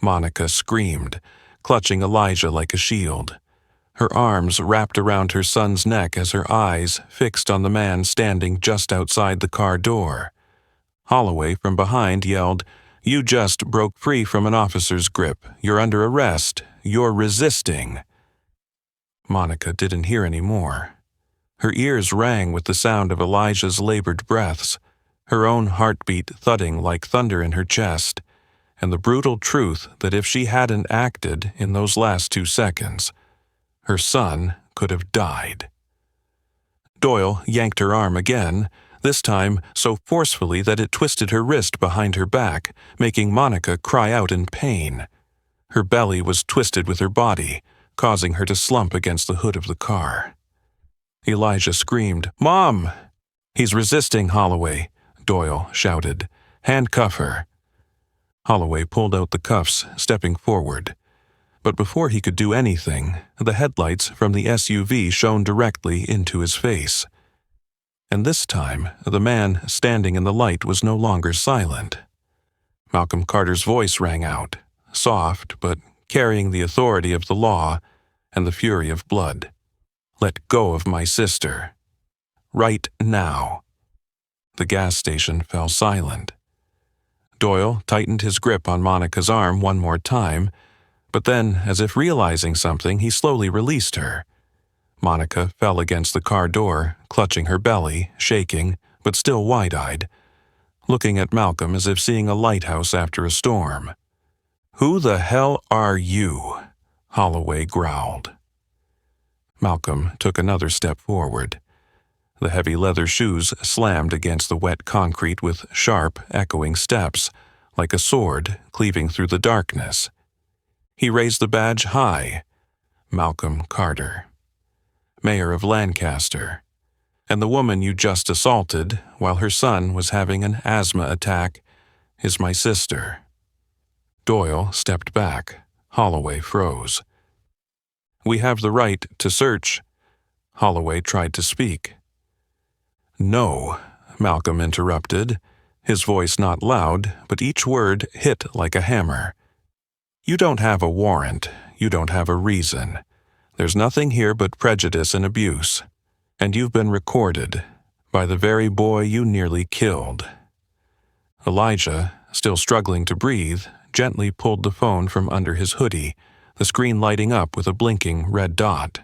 Monica screamed, clutching Elijah like a shield. her arms wrapped around her son's neck as her eyes fixed on the man standing just outside the car door. Holloway from behind yelled, "You just broke free from an officer's grip. You're under arrest. You're resisting." Monica didn't hear any more. Her ears rang with the sound of Elijah's labored breaths, her own heartbeat thudding like thunder in her chest, and the brutal truth that if she hadn't acted in those last 2 seconds, her son could have died. Doyle yanked her arm again, this time so forcefully that it twisted her wrist behind her back, making Monica cry out in pain. Her belly was twisted with her body, causing her to slump against the hood of the car. Elijah screamed, "Mom!" "He's resisting, Holloway," Doyle shouted. "Handcuff her." Holloway pulled out the cuffs, stepping forward. But before he could do anything, the headlights from the SUV shone directly into his face. And this time, the man standing in the light was no longer silent. Malcolm Carter's voice rang out, soft but carrying the authority of the law and the fury of blood. "Let go of my sister. Right now." The gas station fell silent. Doyle tightened his grip on Monica's arm one more time, but then, as if realizing something, he slowly released her. Monica fell against the car door, clutching her belly, shaking, but still wide-eyed, looking at Malcolm as if seeing a lighthouse after a storm. "Who the hell are you?" Holloway growled. Malcolm took another step forward. The heavy leather shoes slammed against the wet concrete with sharp, echoing steps, like a sword cleaving through the darkness. He raised the badge high. Malcolm Carter, Mayor of Lancaster. And the woman you just assaulted, while her son was having an asthma attack, is my sister. Doyle stepped back. Holloway froze. "We have the right to search." Holloway tried to speak. "No," Malcolm interrupted, his voice not loud, but each word hit like a hammer. "You don't have a warrant. You don't have a reason. There's nothing here but prejudice and abuse. And you've been recorded by the very boy you nearly killed." Elijah, still struggling to breathe, gently pulled the phone from under his hoodie, the screen lighting up with a blinking red dot.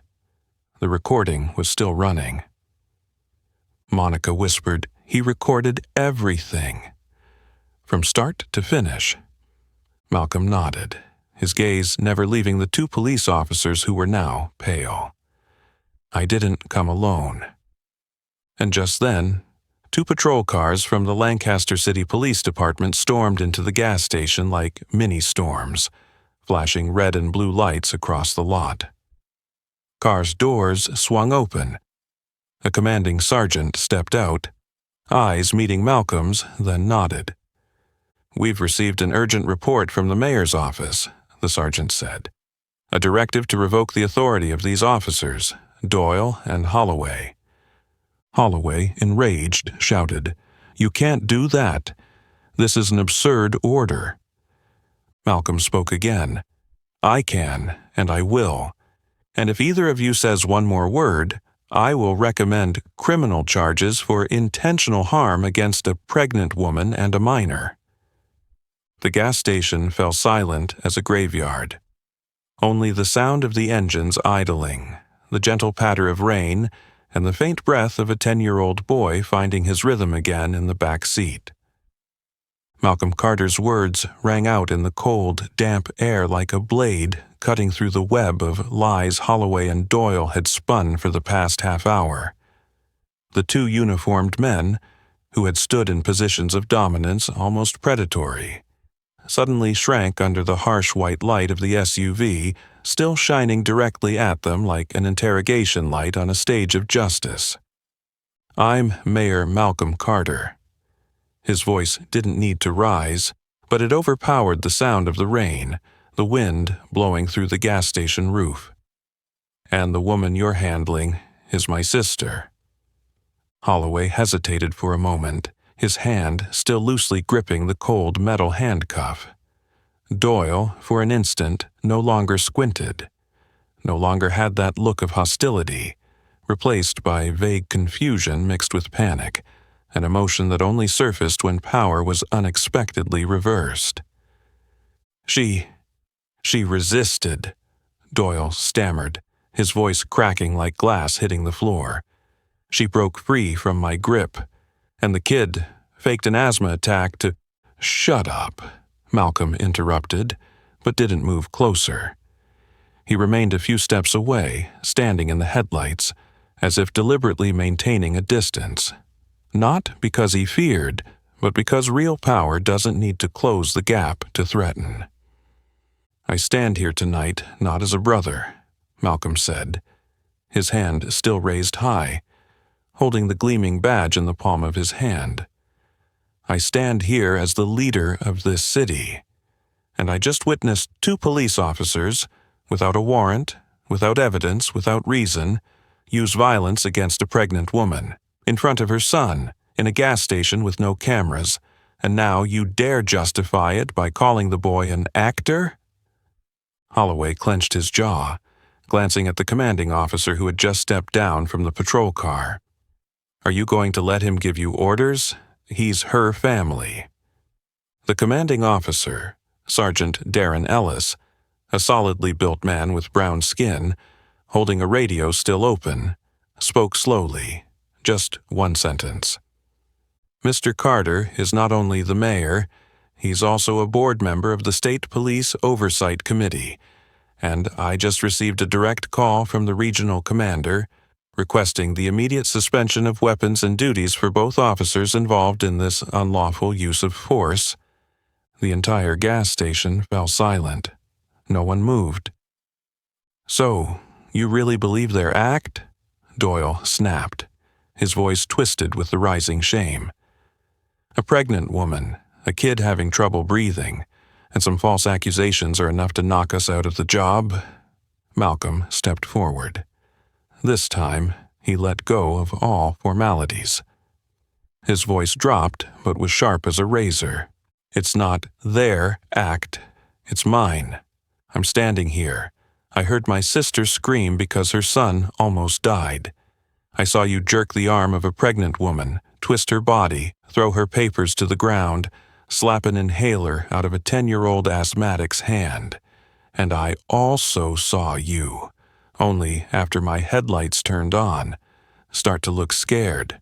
The recording was still running. Monica whispered, "He recorded everything." From start to finish. Malcolm nodded, his gaze never leaving the 2 police officers who were now pale. "I didn't come alone." And just then, 2 patrol cars from the Lancaster City Police Department stormed into the gas station like mini-storms, flashing red and blue lights across the lot. Cars' doors swung open. A commanding sergeant stepped out, eyes meeting Malcolm's, then nodded. "We've received an urgent report from the mayor's office," the sergeant said. "A directive to revoke the authority of these officers, Doyle and Holloway." Holloway, enraged, shouted, "You can't do that. This is an absurd order." Malcolm spoke again. "I can, and I will. And if either of you says one more word, I will recommend criminal charges for intentional harm against a pregnant woman and a minor." The gas station fell silent as a graveyard. Only the sound of the engines idling, the gentle patter of rain, and the faint breath of a 10-year-old boy finding his rhythm again in the back seat. Malcolm Carter's words rang out in the cold, damp air like a blade cutting through the web of lies Holloway and Doyle had spun for the past half-hour. The 2 uniformed men, who had stood in positions of dominance almost predatory, suddenly shrank under the harsh white light of the SUV, still shining directly at them like an interrogation light on a stage of justice. "I'm Mayor Malcolm Carter." His voice didn't need to rise, but it overpowered the sound of the rain, the wind blowing through the gas station roof. "And the woman you're handling is my sister." Holloway hesitated for a moment, his hand still loosely gripping the cold metal handcuff. Doyle, for an instant, no longer squinted. no longer had that look of hostility, replaced by vague confusion mixed with panic, an emotion that only surfaced when power was unexpectedly reversed. She resisted, Doyle stammered, his voice cracking like glass hitting the floor. She broke free from my grip, and the kid faked an asthma attack to— "Shut up," Malcolm interrupted, but didn't move closer. He remained a few steps away, standing in the headlights, as if deliberately maintaining a distance. Not because he feared, but because real power doesn't need to close the gap to threaten. "I stand here tonight not as a brother," Malcolm said, his hand still raised high, holding the gleaming badge in the palm of his hand. "I stand here as the leader of this city, and I just witnessed 2 police officers, without a warrant, without evidence, without reason, use violence against a pregnant woman, in front of her son, in a gas station with no cameras, and now you dare justify it by calling the boy an actor?" Holloway clenched his jaw, glancing at the commanding officer who had just stepped down from the patrol car. "Are you going to let him give you orders? He's her family." The commanding officer, Sergeant Darren Ellis, a solidly built man with brown skin, holding a radio still open, spoke slowly, just one sentence. "Mr. Carter is not only the mayor, he's also a board member of the State Police Oversight Committee, and I just received a direct call from the regional commander requesting the immediate suspension of weapons and duties for both officers involved in this unlawful use of force." The entire gas station fell silent. No one moved. "So, you really believe their act?" Doyle snapped, his voice twisted with the rising shame. "A pregnant woman, a kid having trouble breathing, and some false accusations are enough to knock us out of the job?" Malcolm stepped forward. This time, he let go of all formalities. His voice dropped, but was sharp as a razor. "It's not their act, it's mine. I'm standing here. I heard my sister scream because her son almost died. I saw you jerk the arm of a pregnant woman, twist her body, throw her papers to the ground, slap an inhaler out of a 10-year-old asthmatic's hand. And I also saw you, only after my headlights turned on, start to look scared."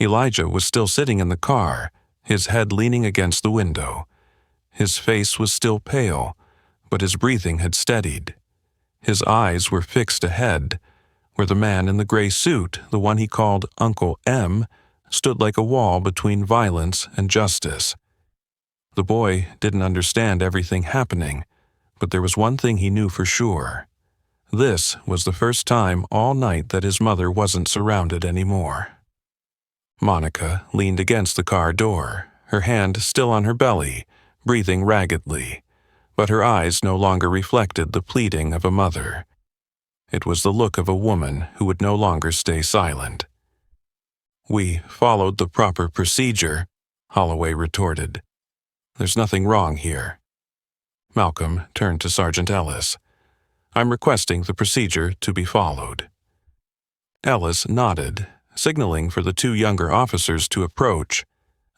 Elijah was still sitting in the car, his head leaning against the window. His face was still pale, but his breathing had steadied. His eyes were fixed ahead, where the man in the gray suit, the one he called Uncle M, stood like a wall between violence and justice. The boy didn't understand everything happening, but there was one thing he knew for sure. This was the first time all night that his mother wasn't surrounded anymore. Monica leaned against the car door, her hand still on her belly, breathing raggedly, but her eyes no longer reflected the pleading of a mother. It was the look of a woman who would no longer stay silent. "We followed the proper procedure," Holloway retorted. "There's nothing wrong here." Malcolm turned to Sergeant Ellis. "I'm requesting the procedure to be followed." Ellis nodded, signaling for the 2 younger officers to approach.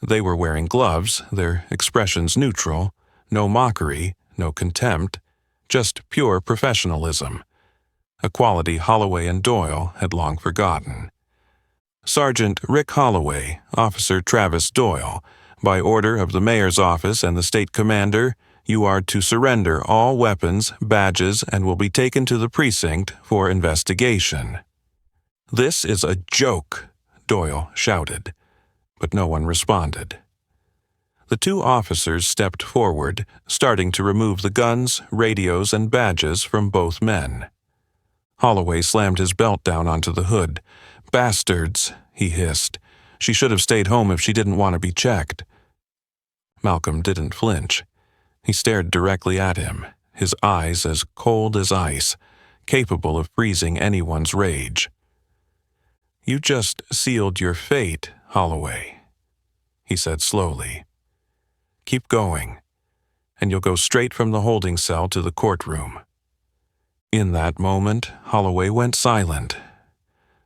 They were wearing gloves, their expressions neutral, no mockery, no contempt, just pure professionalism, a quality Holloway and Doyle had long forgotten. "Sergeant Rick Holloway, Officer Travis Doyle, by order of the mayor's office and the state commander, you are to surrender all weapons, badges, and will be taken to the precinct for investigation." "This is a joke," Doyle shouted, but no one responded. The 2 officers stepped forward, starting to remove the guns, radios, and badges from both men. Holloway slammed his belt down onto the hood. "Bastards," he hissed. "She should have stayed home if she didn't want to be checked." Malcolm didn't flinch. He stared directly at him, his eyes as cold as ice, capable of freezing anyone's rage. "You just sealed your fate, Holloway," he said slowly. "Keep going, and you'll go straight from the holding cell to the courtroom." In that moment, Holloway went silent.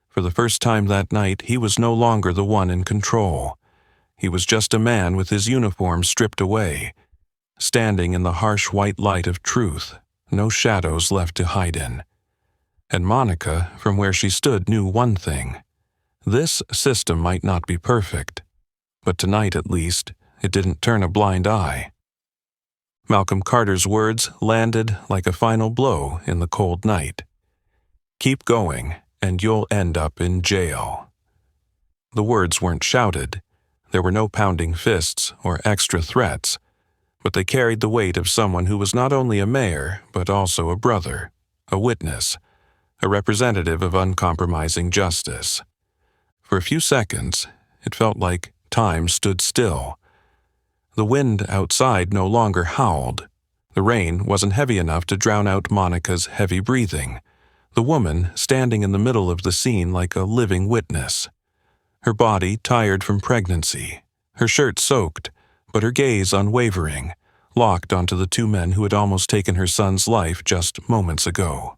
For the first time that night, he was no longer the one in control. He was just a man with his uniform stripped away, standing in the harsh white light of truth, no shadows left to hide in. And Monica, from where she stood, knew one thing. This system might not be perfect, but tonight at least, it didn't turn a blind eye. Malcolm Carter's words landed like a final blow in the cold night. Keep going, and you'll end up in jail. The words weren't shouted. There were no pounding fists or extra threats, but they carried the weight of someone who was not only a mayor, but also a brother, a witness, a representative of uncompromising justice. For a few seconds, it felt like time stood still. The wind outside no longer howled. The rain wasn't heavy enough to drown out Monica's heavy breathing, the woman standing in the middle of the scene like a living witness. Her body tired from pregnancy, her shirt soaked, but her gaze unwavering, locked onto the two men who had almost taken her son's life just moments ago.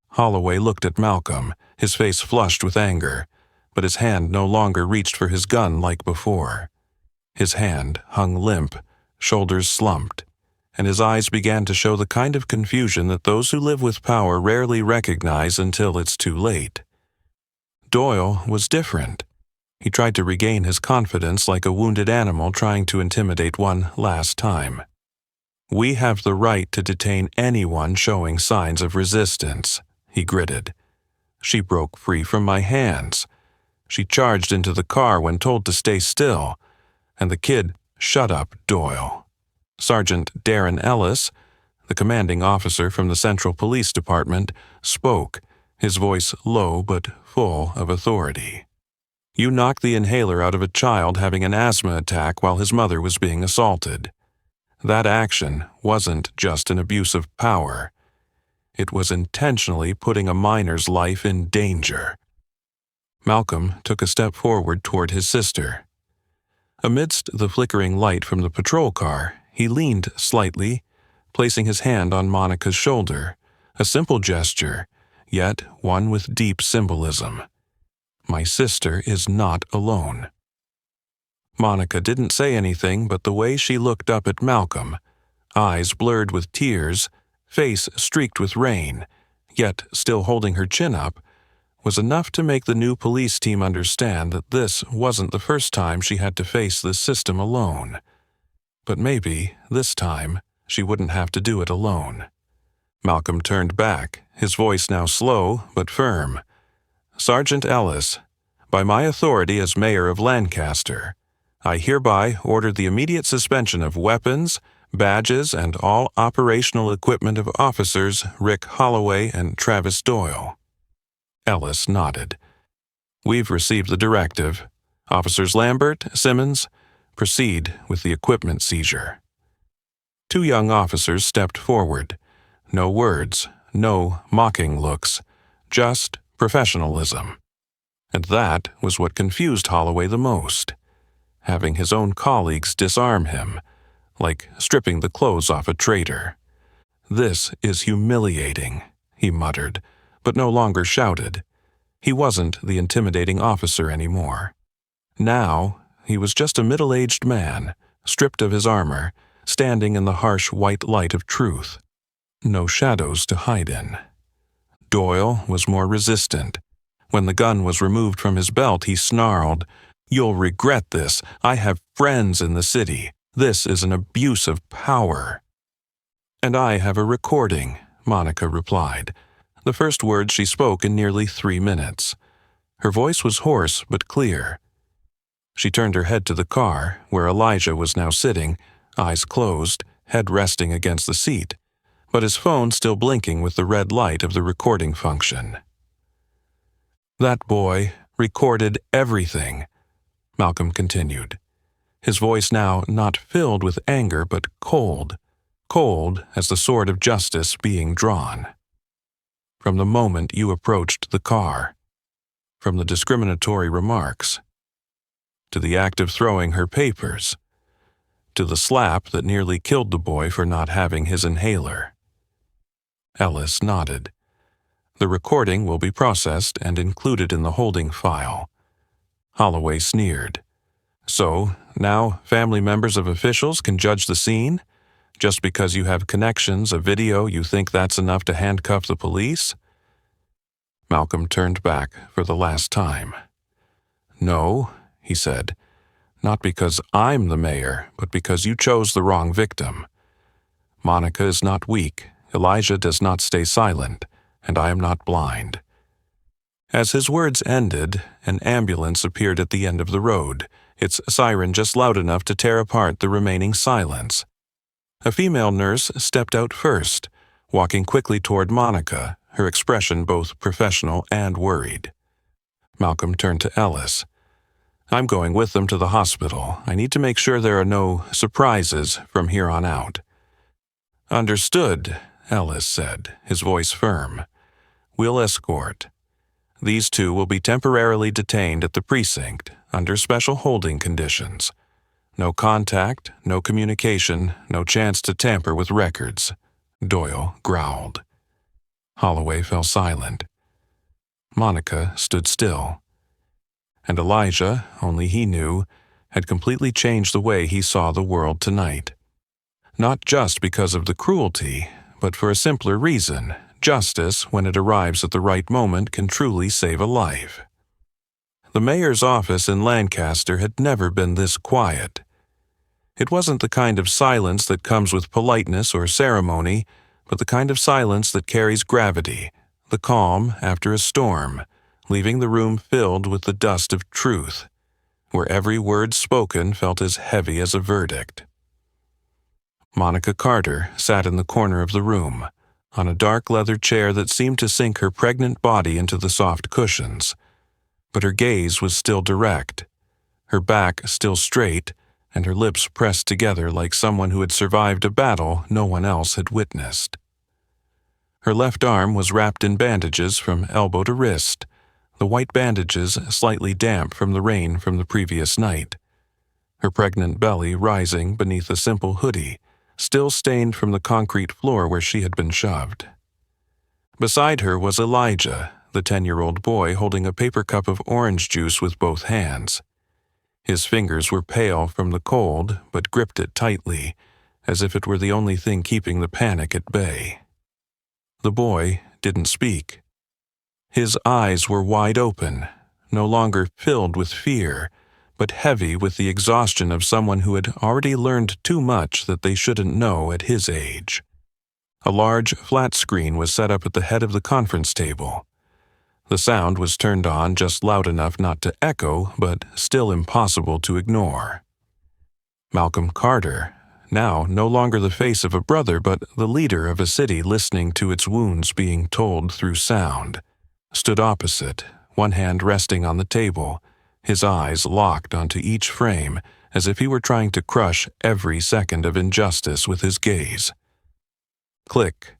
Holloway looked at Malcolm, his face flushed with anger, but his hand no longer reached for his gun like before. His hand hung limp, shoulders slumped, and his eyes began to show the kind of confusion that those who live with power rarely recognize until it's too late. Doyle was different. He tried to regain his confidence like a wounded animal trying to intimidate one last time. "We have the right to detain anyone showing signs of resistance," he gritted. "She broke free from my hands. She charged into the car when told to stay still. And the kid, shut up, Doyle." Sergeant Darren Ellis, the commanding officer from the Central Police Department, spoke, his voice low but full of authority. "You knocked the inhaler out of a child having an asthma attack while his mother was being assaulted. That action wasn't just an abuse of power. It was intentionally putting a minor's life in danger." Malcolm took a step forward toward his sister. Amidst the flickering light from the patrol car, he leaned slightly, placing his hand on Monica's shoulder, a simple gesture, yet one with deep symbolism. "My sister is not alone." Monica didn't say anything, but the way she looked up at Malcolm, eyes blurred with tears, face streaked with rain, yet still holding her chin up, was enough to make the new police team understand that this wasn't the first time she had to face this system alone. But maybe, this time, she wouldn't have to do it alone. Malcolm turned back, his voice now slow but firm. "Sergeant Ellis, by my authority as mayor of Lancaster, I hereby order the immediate suspension of weapons, badges, and all operational equipment of officers Rick Holloway and Travis Doyle." Ellis nodded. "We've received the directive. Officers Lambert, Simmons, proceed with the equipment seizure." Two young officers stepped forward. No words, no mocking looks, just professionalism. And that was what confused Holloway the most. Having his own colleagues disarm him, like stripping the clothes off a traitor. "This is humiliating," he muttered, but no longer shouted. He wasn't the intimidating officer anymore. Now, he was just a middle-aged man, stripped of his armor, standing in the harsh white light of truth. No shadows to hide in. Doyle was more resistant. When the gun was removed from his belt, he snarled, "You'll regret this. I have friends in the city. This is an abuse of power." "And I have a recording," Monica replied, the first words she spoke in nearly 3 minutes. Her voice was hoarse but clear. She turned her head to the car, where Elijah was now sitting, eyes closed, head resting against the seat, but his phone still blinking with the red light of the recording function. "That boy recorded everything," Malcolm continued, his voice now not filled with anger but cold as the sword of justice being drawn. "From the moment you approached the car, from the discriminatory remarks, to the act of throwing her papers, to the slap that nearly killed the boy for not having his inhaler. Ellis nodded. The recording will be processed and included in the holding file. Holloway sneered. So, now family members of officials can judge the scene? Just because you have connections, a video, you think that's enough to handcuff the police? Malcolm turned back for the last time. No, he said, not because I'm the mayor, but because you chose the wrong victim. Monica is not weak, Elijah does not stay silent, and I am not blind. As his words ended, an ambulance appeared at the end of the road, its siren just loud enough to tear apart the remaining silence. A female nurse stepped out first, walking quickly toward Monica, her expression both professional and worried. Malcolm turned to Ellis. I'm going with them to the hospital. I need to make sure there are no surprises from here on out. Understood, Ellis said, his voice firm. We'll escort. These two will be temporarily detained at the precinct under special holding conditions. No contact, no communication, no chance to tamper with records, Doyle growled. Holloway fell silent. Monica stood still. And Elijah, only he knew, had completely changed the way he saw the world tonight. Not just because of the cruelty, but for a simpler reason. Justice, when it arrives at the right moment, can truly save a life. The mayor's office in Lancaster had never been this quiet. It wasn't the kind of silence that comes with politeness or ceremony, but the kind of silence that carries gravity, the calm after a storm, leaving the room filled with the dust of truth, where every word spoken felt as heavy as a verdict. Monica Carter sat in the corner of the room, on a dark leather chair that seemed to sink her pregnant body into the soft cushions. But her gaze was still direct, her back still straight, and her lips pressed together like someone who had survived a battle no one else had witnessed. Her left arm was wrapped in bandages from elbow to wrist, the white bandages slightly damp from the rain from the previous night. Her pregnant belly rising beneath a simple hoodie, still stained from the concrete floor where she had been shoved. Beside her was Elijah, the 10-year-old boy holding a paper cup of orange juice with both hands. His fingers were pale from the cold, but gripped it tightly, as if it were the only thing keeping the panic at bay. The boy didn't speak. His eyes were wide open, no longer filled with fear, but heavy with the exhaustion of someone who had already learned too much that they shouldn't know at his age. A large, flat screen was set up at the head of the conference table. The sound was turned on just loud enough not to echo, but still impossible to ignore. Malcolm Carter, now no longer the face of a brother but the leader of a city listening to its wounds being told through sound, stood opposite, one hand resting on the table, his eyes locked onto each frame as if he were trying to crush every second of injustice with his gaze. Click.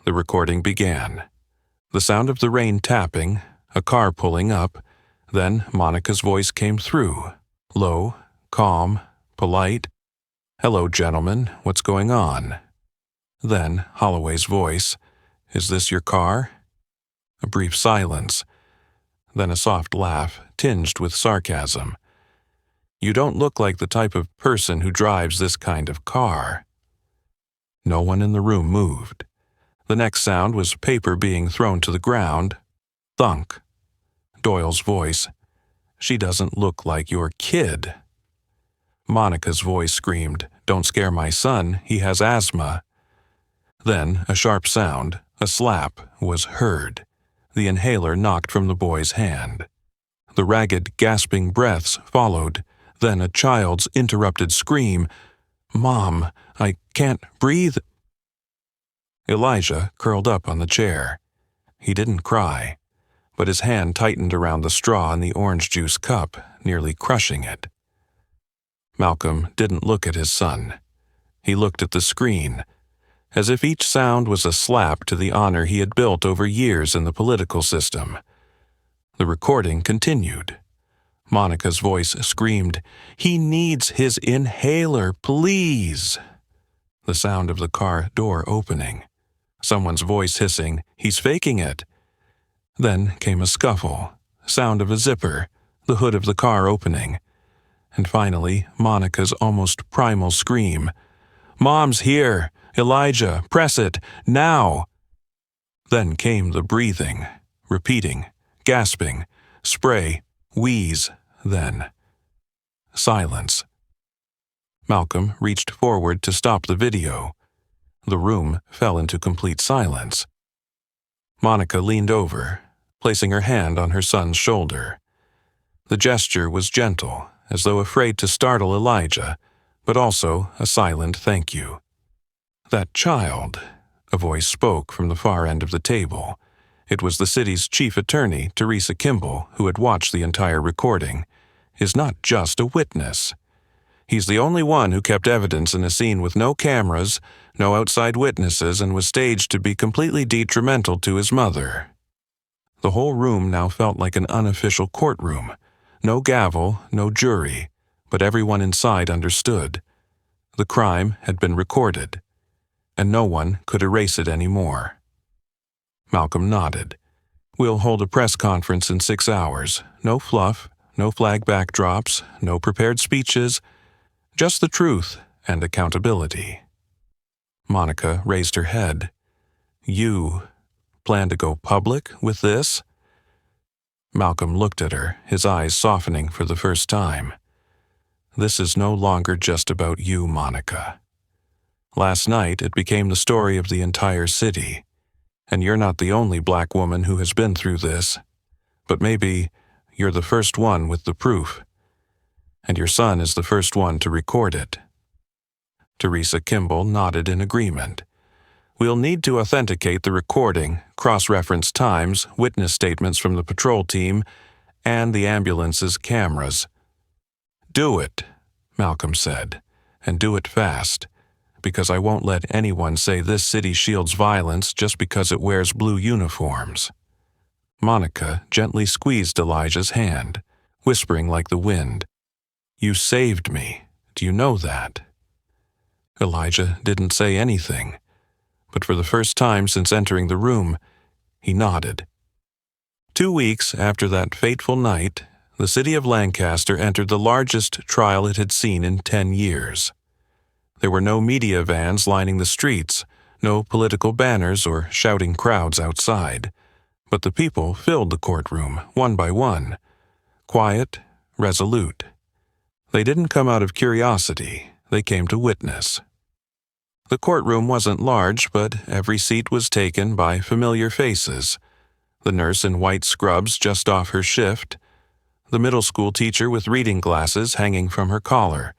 The recording began. The sound of the rain tapping, a car pulling up, then Monica's voice came through, low, calm, polite. Hello, gentlemen, what's going on? Then Holloway's voice, Is this your car? A brief silence. Then a soft laugh, tinged with sarcasm. You don't look like the type of person who drives this kind of car. No one in the room moved. The next sound was paper being thrown to the ground. Thunk. Doyle's voice. She doesn't look like your kid. Monica's voice screamed, Don't scare my son, he has asthma. Then a sharp sound, a slap, was heard. The inhaler knocked from the boy's hand. The ragged, gasping breaths followed, then a child's interrupted scream. Mom, I can't breathe. Elijah curled up on the chair. He didn't cry, but his hand tightened around the straw in the orange juice cup, nearly crushing it. Malcolm didn't look at his son. He looked at the screen, as if each sound was a slap to the honor he had built over years in the political system. The recording continued. Monica's voice screamed, He needs his inhaler, please! The sound of the car door opening. Someone's voice hissing, "He's faking it." Then came a scuffle, sound of a zipper, the hood of the car opening. And finally, Monica's almost primal scream, "Mom's here! Elijah, press it! Now!" Then came the breathing, repeating, gasping, spray, wheeze, then silence. Malcolm reached forward to stop the video. The room fell into complete silence. Monica leaned over, placing her hand on her son's shoulder. The gesture was gentle, as though afraid to startle Elijah, but also a silent thank you. "That child," a voice spoke from the far end of the table. It was the city's chief attorney, Teresa Kimball, who had watched the entire recording, "is not just a witness. He's the only one who kept evidence in a scene with no cameras, no outside witnesses, and was staged to be completely detrimental to his mother." The whole room now felt like an unofficial courtroom. No gavel, no jury, but everyone inside understood. The crime had been recorded, and no one could erase it anymore. Malcolm nodded. "We'll hold a press conference in 6 hours. No fluff, no flag backdrops, no prepared speeches, just the truth and accountability." Monica raised her head. "You plan to go public with this?" Malcolm looked at her, his eyes softening for the first time. "This is no longer just about you, Monica. Last night it became the story of the entire city, and you're not the only black woman who has been through this, but maybe you're the first one with the proof, and your son is the first one to record it." Teresa Kimball nodded in agreement. "We'll need to authenticate the recording, cross-reference times, witness statements from the patrol team, and the ambulance's cameras." "Do it," Malcolm said, "and do it fast, because I won't let anyone say this city shields violence just because it wears blue uniforms." Monica gently squeezed Elijah's hand, whispering like the wind, "You saved me. Do you know that?" Elijah didn't say anything, but for the first time since entering the room, he nodded. 2 weeks after that fateful night, the city of Lancaster entered the largest trial it had seen in 10 years. There were no media vans lining the streets, no political banners or shouting crowds outside, but the people filled the courtroom one by one, quiet, resolute. They didn't come out of curiosity, they came to witness. The courtroom wasn't large, but every seat was taken by familiar faces. The nurse in white scrubs just off her shift, the middle school teacher with reading glasses hanging from her collar,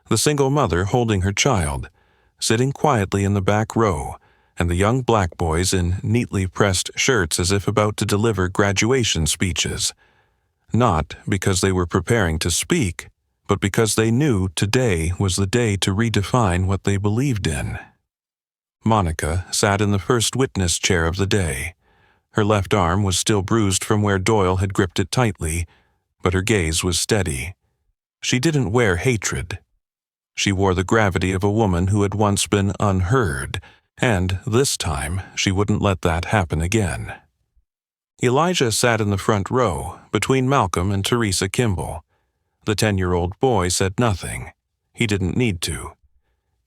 the single mother holding her child, sitting quietly in the back row, and the young black boys in neatly pressed shirts as if about to deliver graduation speeches. Not because they were preparing to speak, but because they knew today was the day to redefine what they believed in. Monica sat in the first witness chair of the day. Her left arm was still bruised from where Doyle had gripped it tightly, but her gaze was steady. She didn't wear hatred. She wore the gravity of a woman who had once been unheard, and this time she wouldn't let that happen again. Elijah sat in the front row, between Malcolm and Teresa Kimball. The 10-year-old boy said nothing. He didn't need to.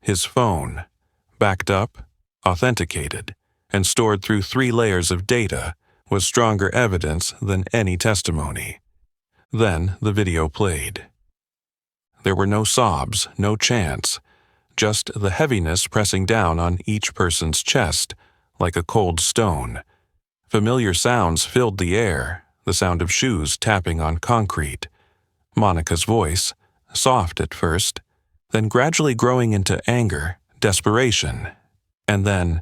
His phone, backed up, authenticated, and stored through 3 layers of data, was stronger evidence than any testimony. Then the video played. There were no sobs, no chants, just the heaviness pressing down on each person's chest, like a cold stone. Familiar sounds filled the air, the sound of shoes tapping on concrete. Monica's voice, soft at first, then gradually growing into anger, desperation, and then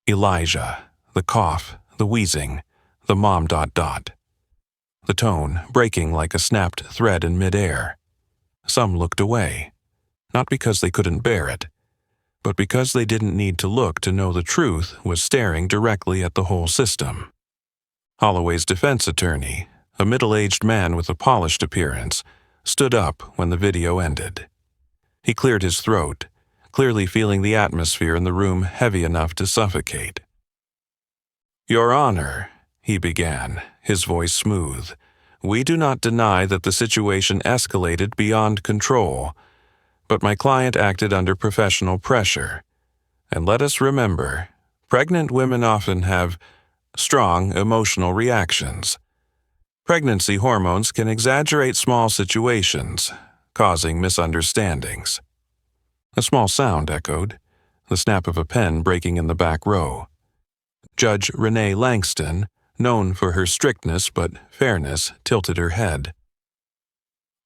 Elijah, the cough, the wheezing, the mom ... The tone breaking like a snapped thread in midair. Some looked away, not because they couldn't bear it, but because they didn't need to look to know the truth was staring directly at the whole system. Holloway's defense attorney, a middle-aged man with a polished appearance, stood up when the video ended. He cleared his throat, clearly feeling the atmosphere in the room heavy enough to suffocate. "Your Honor," he began, his voice smooth, "we do not deny that the situation escalated beyond control, but my client acted under professional pressure. And let us remember, pregnant women often have strong emotional reactions. Pregnancy hormones can exaggerate small situations, causing misunderstandings." A small sound echoed, the snap of a pen breaking in the back row. Judge Renee Langston, known for her strictness but fairness, tilted her head.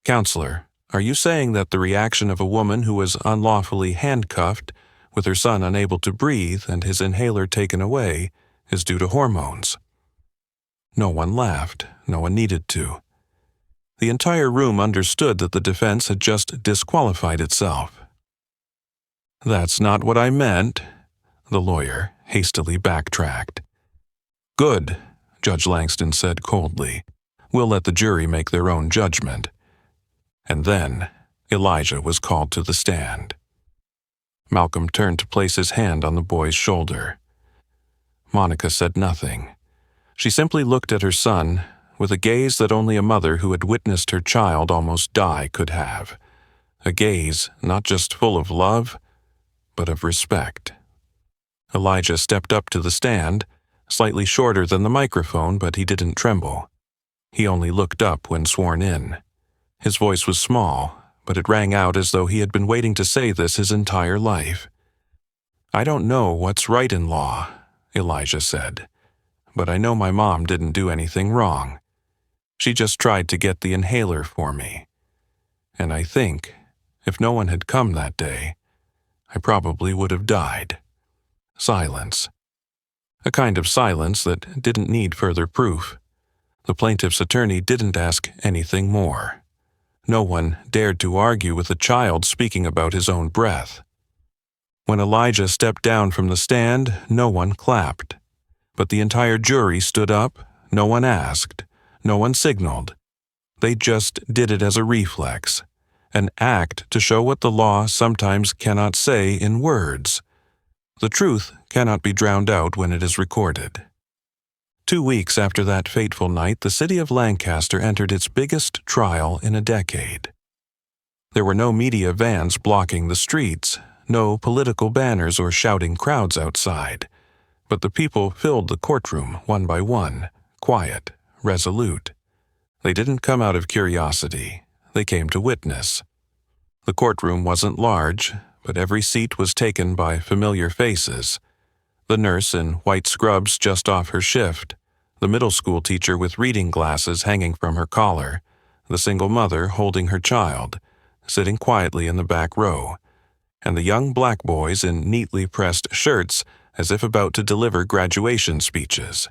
"Counselor, are you saying that the reaction of a woman who was unlawfully handcuffed, with her son unable to breathe and his inhaler taken away, is due to hormones?" No one laughed. No one needed to. The entire room understood that the defense had just disqualified itself. "That's not what I meant," the lawyer hastily backtracked. "Good," Judge Langston said coldly. "We'll let the jury make their own judgment." And then Elijah was called to the stand. Malcolm turned to place his hand on the boy's shoulder. Monica said nothing. She simply looked at her son with a gaze that only a mother who had witnessed her child almost die could have. A gaze not just full of love, but of respect. Elijah stepped up to the stand, slightly shorter than the microphone, but he didn't tremble. He only looked up when sworn in. His voice was small, but it rang out as though he had been waiting to say this his entire life. "I don't know what's right in law," Elijah said, "but I know my mom didn't do anything wrong. She just tried to get the inhaler for me. And I think, if no one had come that day, I probably would have died." Silence. A kind of silence that didn't need further proof. The plaintiff's attorney didn't ask anything more. No one dared to argue with a child speaking about his own breath. When Elijah stepped down from the stand, no one clapped. But the entire jury stood up, no one asked, no one signaled. They just did it as a reflex, an act to show what the law sometimes cannot say in words. The truth cannot be drowned out when it is recorded. 2 weeks after that fateful night, the city of Lancaster entered its biggest trial in a decade. There were no media vans blocking the streets, no political banners or shouting crowds outside, but the people filled the courtroom one by one, quiet, resolute. They didn't come out of curiosity. They came to witness. The courtroom wasn't large, but every seat was taken by familiar faces. The nurse in white scrubs just off her shift, the middle school teacher with reading glasses hanging from her collar, the single mother holding her child, sitting quietly in the back row, and the young black boys in neatly pressed shirts as if about to deliver graduation speeches.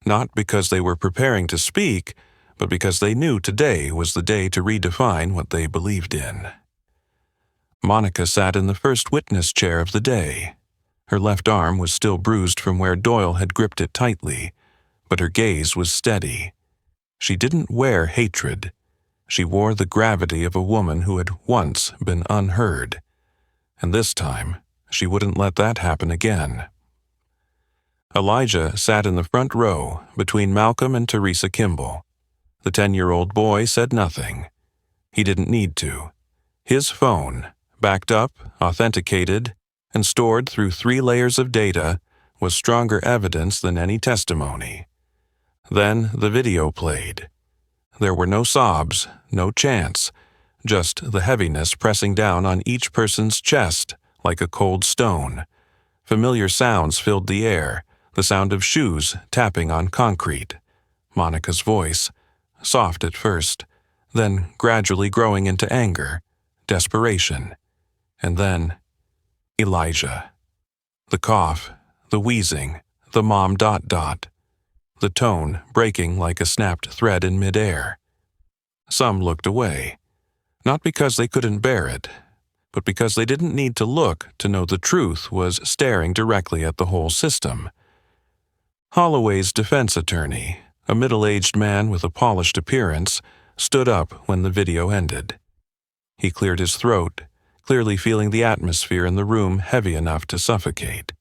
Not because they were preparing to speak, but because they knew today was the day to redefine what they believed in. Monica sat in the first witness chair of the day. Her left arm was still bruised from where Doyle had gripped it tightly, but her gaze was steady. She didn't wear hatred. She wore the gravity of a woman who had once been unheard. And this time, she wouldn't let that happen again. Elijah sat in the front row between Malcolm and Teresa Kimball. The 10-year-old boy said nothing. He didn't need to. His phone, backed up, authenticated, and stored through 3 layers of data, was stronger evidence than any testimony. Then the video played. There were no sobs, no chants, just the heaviness pressing down on each person's chest like a cold stone. Familiar sounds filled the air, the sound of shoes tapping on concrete. Monica's voice, soft at first, then gradually growing into anger, desperation, and then Elijah. The cough, the wheezing, the mom ... the tone breaking like a snapped thread in midair. Some looked away, not because they couldn't bear it, but because they didn't need to look to know the truth was staring directly at the whole system. Holloway's defense attorney, a middle-aged man with a polished appearance, stood up when the video ended. He cleared his throat, clearly feeling the atmosphere in the room heavy enough to suffocate.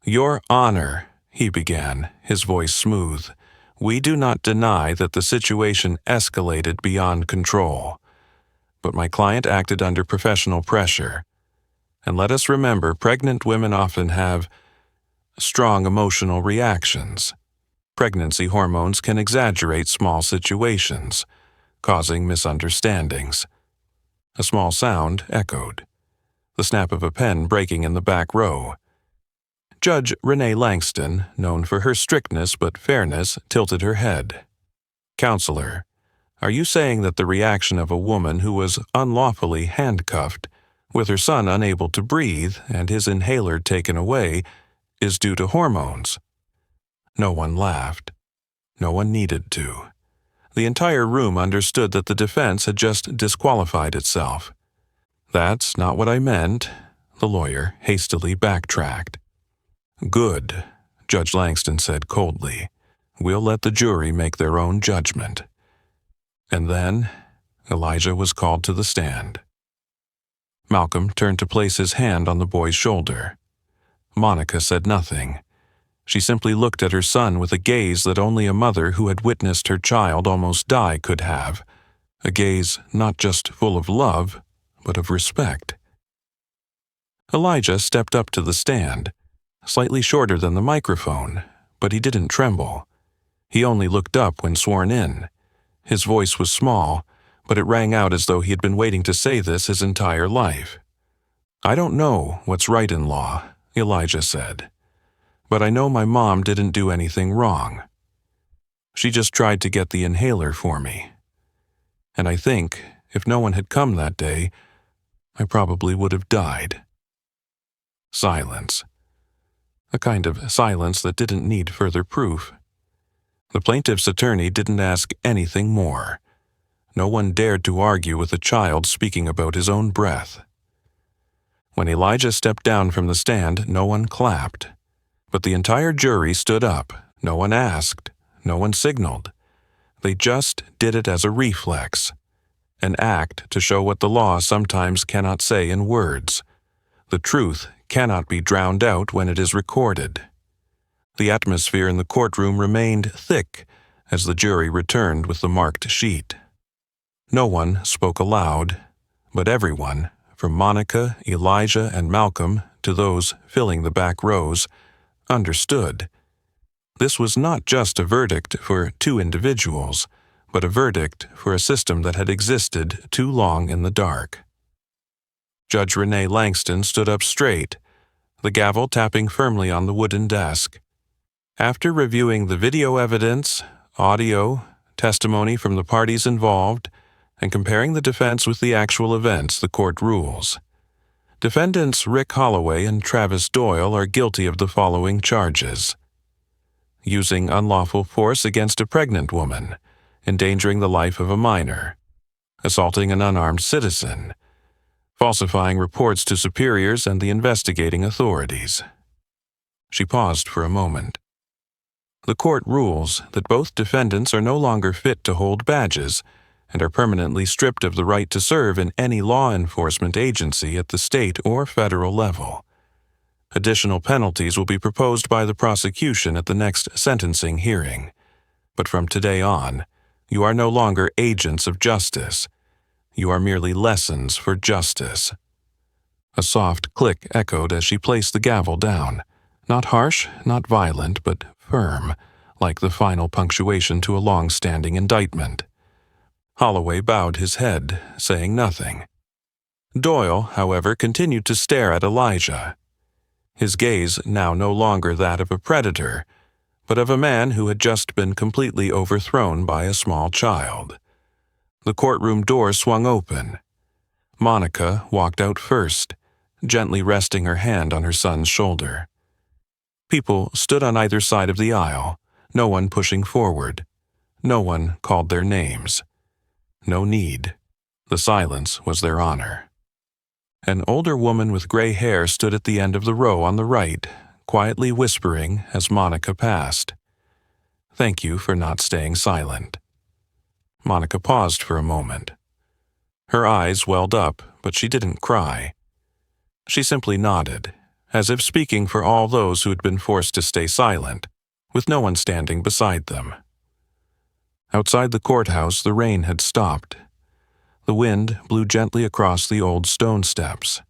"Your Honor," he began, his voice smooth, "we do not deny that the situation escalated beyond control. But my client acted under professional pressure. And let us remember, pregnant women often have strong emotional reactions. Pregnancy hormones can exaggerate small situations, causing misunderstandings." A small sound echoed, the snap of a pen breaking in the back row. Judge Renee Langston, known for her strictness but fairness, tilted her head. "Counselor, are you saying that the reaction of a woman who was unlawfully handcuffed, with her son unable to breathe and his inhaler taken away, is due to hormones?" No one laughed. No one needed to. The entire room understood that the defense had just disqualified itself. "That's not what I meant," the lawyer hastily backtracked. "Good," Judge Langston said coldly. "We'll let the jury make their own judgment." And then Elijah was called to the stand. Malcolm turned to place his hand on the boy's shoulder. Monica said nothing. She simply looked at her son with a gaze that only a mother who had witnessed her child almost die could have, a gaze not just full of love, but of respect. Elijah stepped up to the stand, slightly shorter than the microphone, but he didn't tremble. He only looked up when sworn in. His voice was small, but it rang out as though he had been waiting to say this his entire life. "I don't know what's right in law," Elijah said, "but I know my mom didn't do anything wrong. She just tried to get the inhaler for me. And I think, if no one had come that day, I probably would have died." Silence. A kind of silence that didn't need further proof. The plaintiff's attorney didn't ask anything more. No one dared to argue with a child speaking about his own breath. When Elijah stepped down from the stand, no one clapped. But the entire jury stood up. No one asked. No one signaled. They just did it as a reflex, an act to show what the law sometimes cannot say in words. The truth cannot be drowned out when it is recorded. The atmosphere in the courtroom remained thick as the jury returned with the marked sheet. No one spoke aloud, but everyone, from Monica, Elijah, and Malcolm to those filling the back rows, understood. This was not just a verdict for two individuals, but a verdict for a system that had existed too long in the dark. Judge Renee Langston stood up straight, the gavel tapping firmly on the wooden desk. After reviewing the video evidence, audio, testimony from the parties involved, and comparing the defense with the actual events, the court rules. Defendants Rick Holloway and Travis Doyle are guilty of the following charges: using unlawful force against a pregnant woman, endangering the life of a minor, assaulting an unarmed citizen, falsifying reports to superiors and the investigating authorities. She paused for a moment. The court rules that both defendants are no longer fit to hold badges and are permanently stripped of the right to serve in any law enforcement agency at the state or federal level. Additional penalties will be proposed by the prosecution at the next sentencing hearing. But from today on, you are no longer agents of justice. You are merely lessons for justice. A soft click echoed as she placed the gavel down. Not harsh, not violent, but firm, like the final punctuation to a long-standing indictment. Holloway bowed his head, saying nothing. Doyle, however, continued to stare at Elijah. His gaze now no longer that of a predator, but of a man who had just been completely overthrown by a small child. The courtroom door swung open. Monica walked out first, gently resting her hand on her son's shoulder. People stood on either side of the aisle, no one pushing forward. No one called their names. No need. The silence was their honor. An older woman with gray hair stood at the end of the row on the right, quietly whispering as Monica passed. "Thank you for not staying silent." Monica paused for a moment. Her eyes welled up, but she didn't cry. She simply nodded, as if speaking for all those who had been forced to stay silent, with no one standing beside them. Outside the courthouse, the rain had stopped. The wind blew gently across the old stone steps.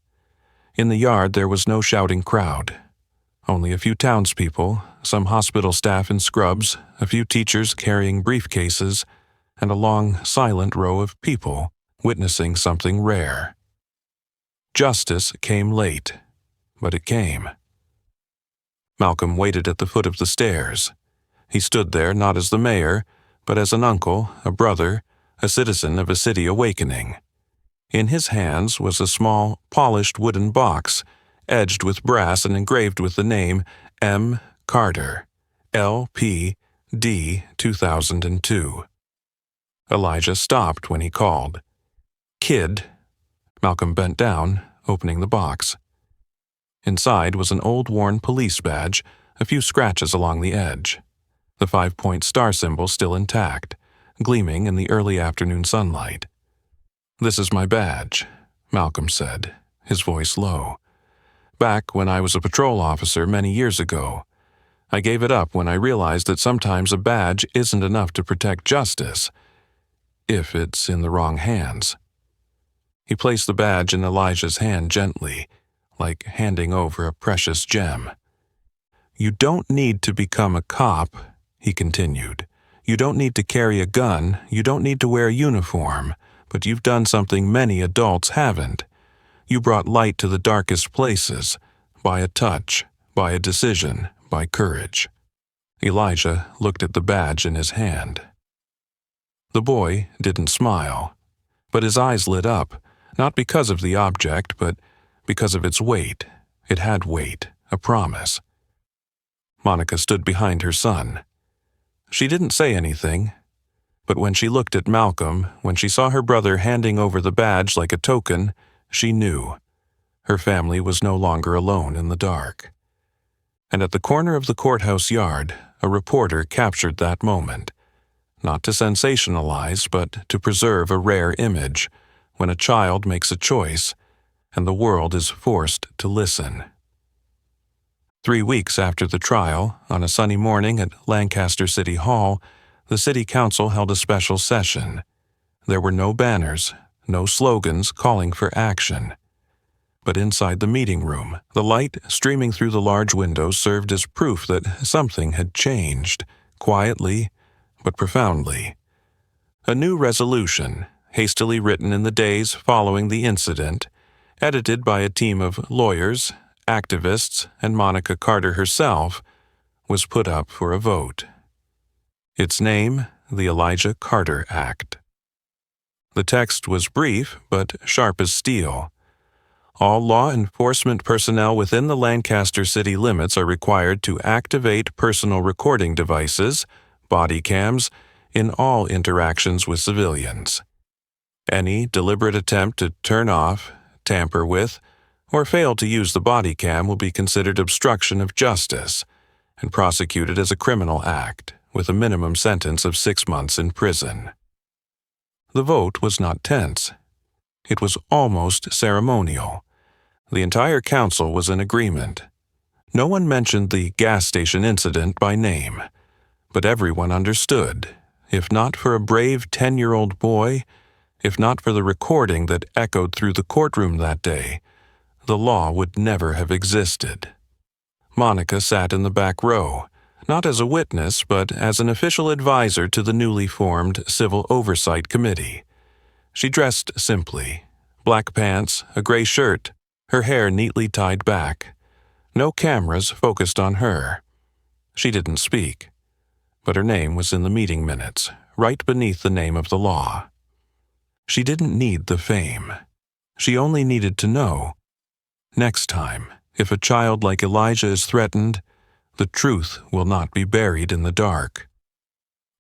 In the yard, there was no shouting crowd. Only a few townspeople, some hospital staff in scrubs, a few teachers carrying briefcases, and a long, silent row of people witnessing something rare. Justice came late, but it came. Malcolm waited at the foot of the stairs. He stood there not as the mayor, but as an uncle, a brother, a citizen of a city awakening. In his hands was a small, polished wooden box, edged with brass and engraved with the name M. Carter, L.P.D. 2002. Elijah stopped when he called. "Kid." Malcolm bent down, opening the box. Inside was an old worn police badge, a few scratches along the edge. The 5-point star symbol still intact, gleaming in the early afternoon sunlight. "This is my badge," Malcolm said, his voice low. "Back when I was a patrol officer many years ago. I gave it up when I realized that sometimes a badge isn't enough to protect justice, if it's in the wrong hands." He placed the badge in Elijah's hand gently, like handing over a precious gem. "You don't need to become a cop," he continued. "You don't need to carry a gun, you don't need to wear a uniform, but you've done something many adults haven't. You brought light to the darkest places, by a touch, by a decision, by courage." Elijah looked at the badge in his hand. The boy didn't smile, but his eyes lit up, not because of the object, but because of its weight. It had weight, a promise. Monica stood behind her son. She didn't say anything, but when she looked at Malcolm, when she saw her brother handing over the badge like a token, she knew. Her family was no longer alone in the dark. And at the corner of the courthouse yard, a reporter captured that moment, not to sensationalize, but to preserve a rare image, when a child makes a choice, and the world is forced to listen. 3 weeks after the trial, on a sunny morning at Lancaster City Hall, the City Council held a special session. There were no banners, no slogans calling for action. But inside the meeting room, the light streaming through the large windows served as proof that something had changed, quietly but profoundly. A new resolution, hastily written in the days following the incident, edited by a team of lawyers, activists, and Monica Carter herself, was put up for a vote. Its name, the Elijah Carter Act. The text was brief but sharp as steel. All law enforcement personnel within the Lancaster city limits are required to activate personal recording devices, body cams, in all interactions with civilians. Any deliberate attempt to turn off, tamper with, or fail to use the body cam will be considered obstruction of justice and prosecuted as a criminal act, with a minimum sentence of 6 months in prison. The vote was not tense. It was almost ceremonial. The entire council was in agreement. No one mentioned the gas station incident by name, but everyone understood, if not for a brave 10-year-old boy, if not for the recording that echoed through the courtroom that day, the law would never have existed. Monica sat in the back row, not as a witness, but as an official advisor to the newly formed Civil Oversight Committee. She dressed simply, black pants, a gray shirt, her hair neatly tied back. No cameras focused on her. She didn't speak, but her name was in the meeting minutes, right beneath the name of the law. She didn't need the fame. She only needed to know. Next time, if a child like Elijah is threatened, the truth will not be buried in the dark.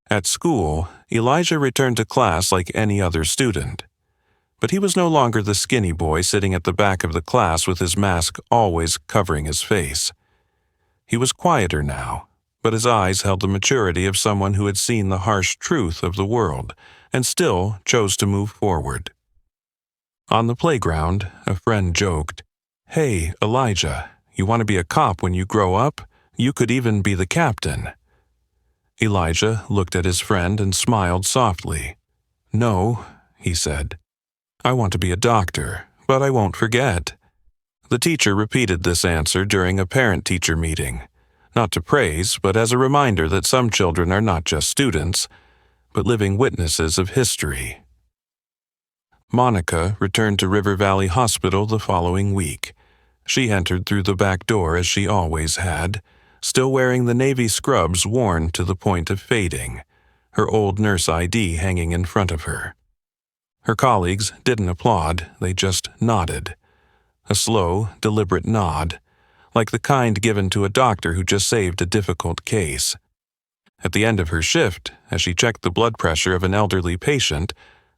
At school, Elijah returned to class like any other student. But he was no longer the skinny boy sitting at the back of the class with his mask always covering his face. He was quieter now, but his eyes held the maturity of someone who had seen the harsh truth of the world and still chose to move forward. On the playground, a friend joked, "Hey, Elijah, you want to be a cop when you grow up? You could even be the captain." Elijah looked at his friend and smiled softly. "No," he said. "I want to be a doctor, but I won't forget." The teacher repeated this answer during a parent-teacher meeting, not to praise, but as a reminder that some children are not just students, but living witnesses of history. Monica returned to River Valley Hospital the following week. She entered through the back door as she always had, still wearing the navy scrubs worn to the point of fading, her old nurse ID hanging in front of her. Her colleagues didn't applaud, they just nodded. A slow, deliberate nod, like the kind given to a doctor who just saved a difficult case. At the end of her shift, as she checked the blood pressure of an elderly patient,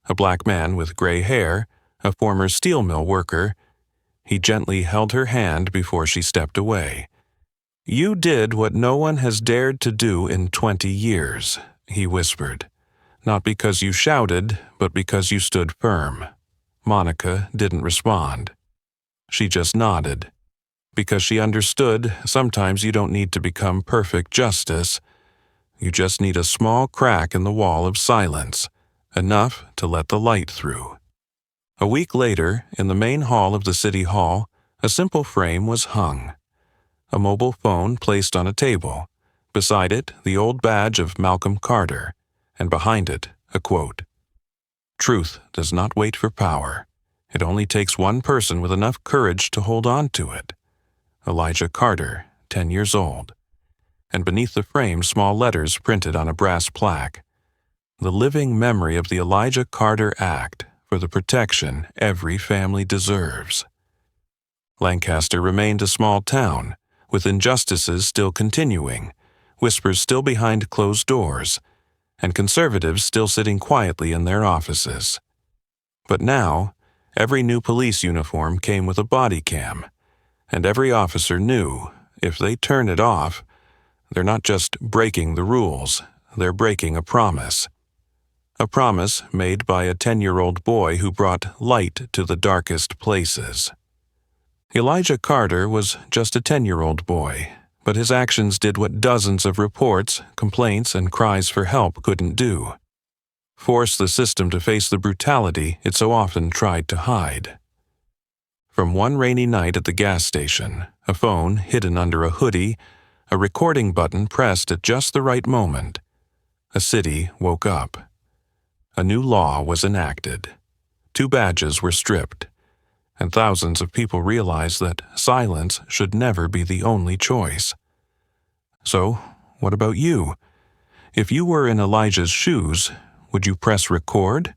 a black man with gray hair, a former steel mill worker, he gently held her hand before she stepped away. "You did what no one has dared to do in 20 years, he whispered. "Not because you shouted, but because you stood firm." Monica didn't respond. She just nodded. Because she understood sometimes you don't need to become perfect justice. You just need a small crack in the wall of silence, enough to let the light through. A week later, in the main hall of the city hall, a simple frame was hung. A mobile phone placed on a table. Beside it, the old badge of Malcolm Carter, and behind it, a quote. "Truth does not wait for power. It only takes one person with enough courage to hold on to it." Elijah Carter, 10 years old. And beneath the frame, small letters printed on a brass plaque. "The living memory of the Elijah Carter Act for the protection every family deserves." Lancaster remained a small town, with injustices still continuing, whispers still behind closed doors, and conservatives still sitting quietly in their offices. But now, every new police uniform came with a body cam, and every officer knew, if they turn it off, they're not just breaking the rules, they're breaking a promise. A promise made by a 10-year-old boy who brought light to the darkest places. Elijah Carter was just a 10-year-old boy, but his actions did what dozens of reports, complaints, and cries for help couldn't do. Force the system to face the brutality it so often tried to hide. From one rainy night at the gas station, a phone hidden under a hoodie, a recording button pressed at just the right moment, a city woke up. A new law was enacted. 2 badges were stripped, and thousands of people realized that silence should never be the only choice. So, what about you? If you were in Elijah's shoes, would you press record,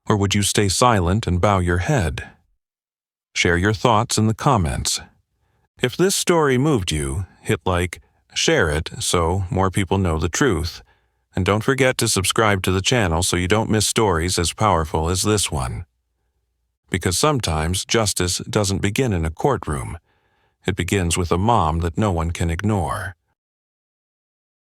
or would you stay silent and bow your head? Share your thoughts in the comments. If this story moved you, hit like, share it so more people know the truth, and don't forget to subscribe to the channel so you don't miss stories as powerful as this one. Because sometimes justice doesn't begin in a courtroom. It begins with a mom that no one can ignore.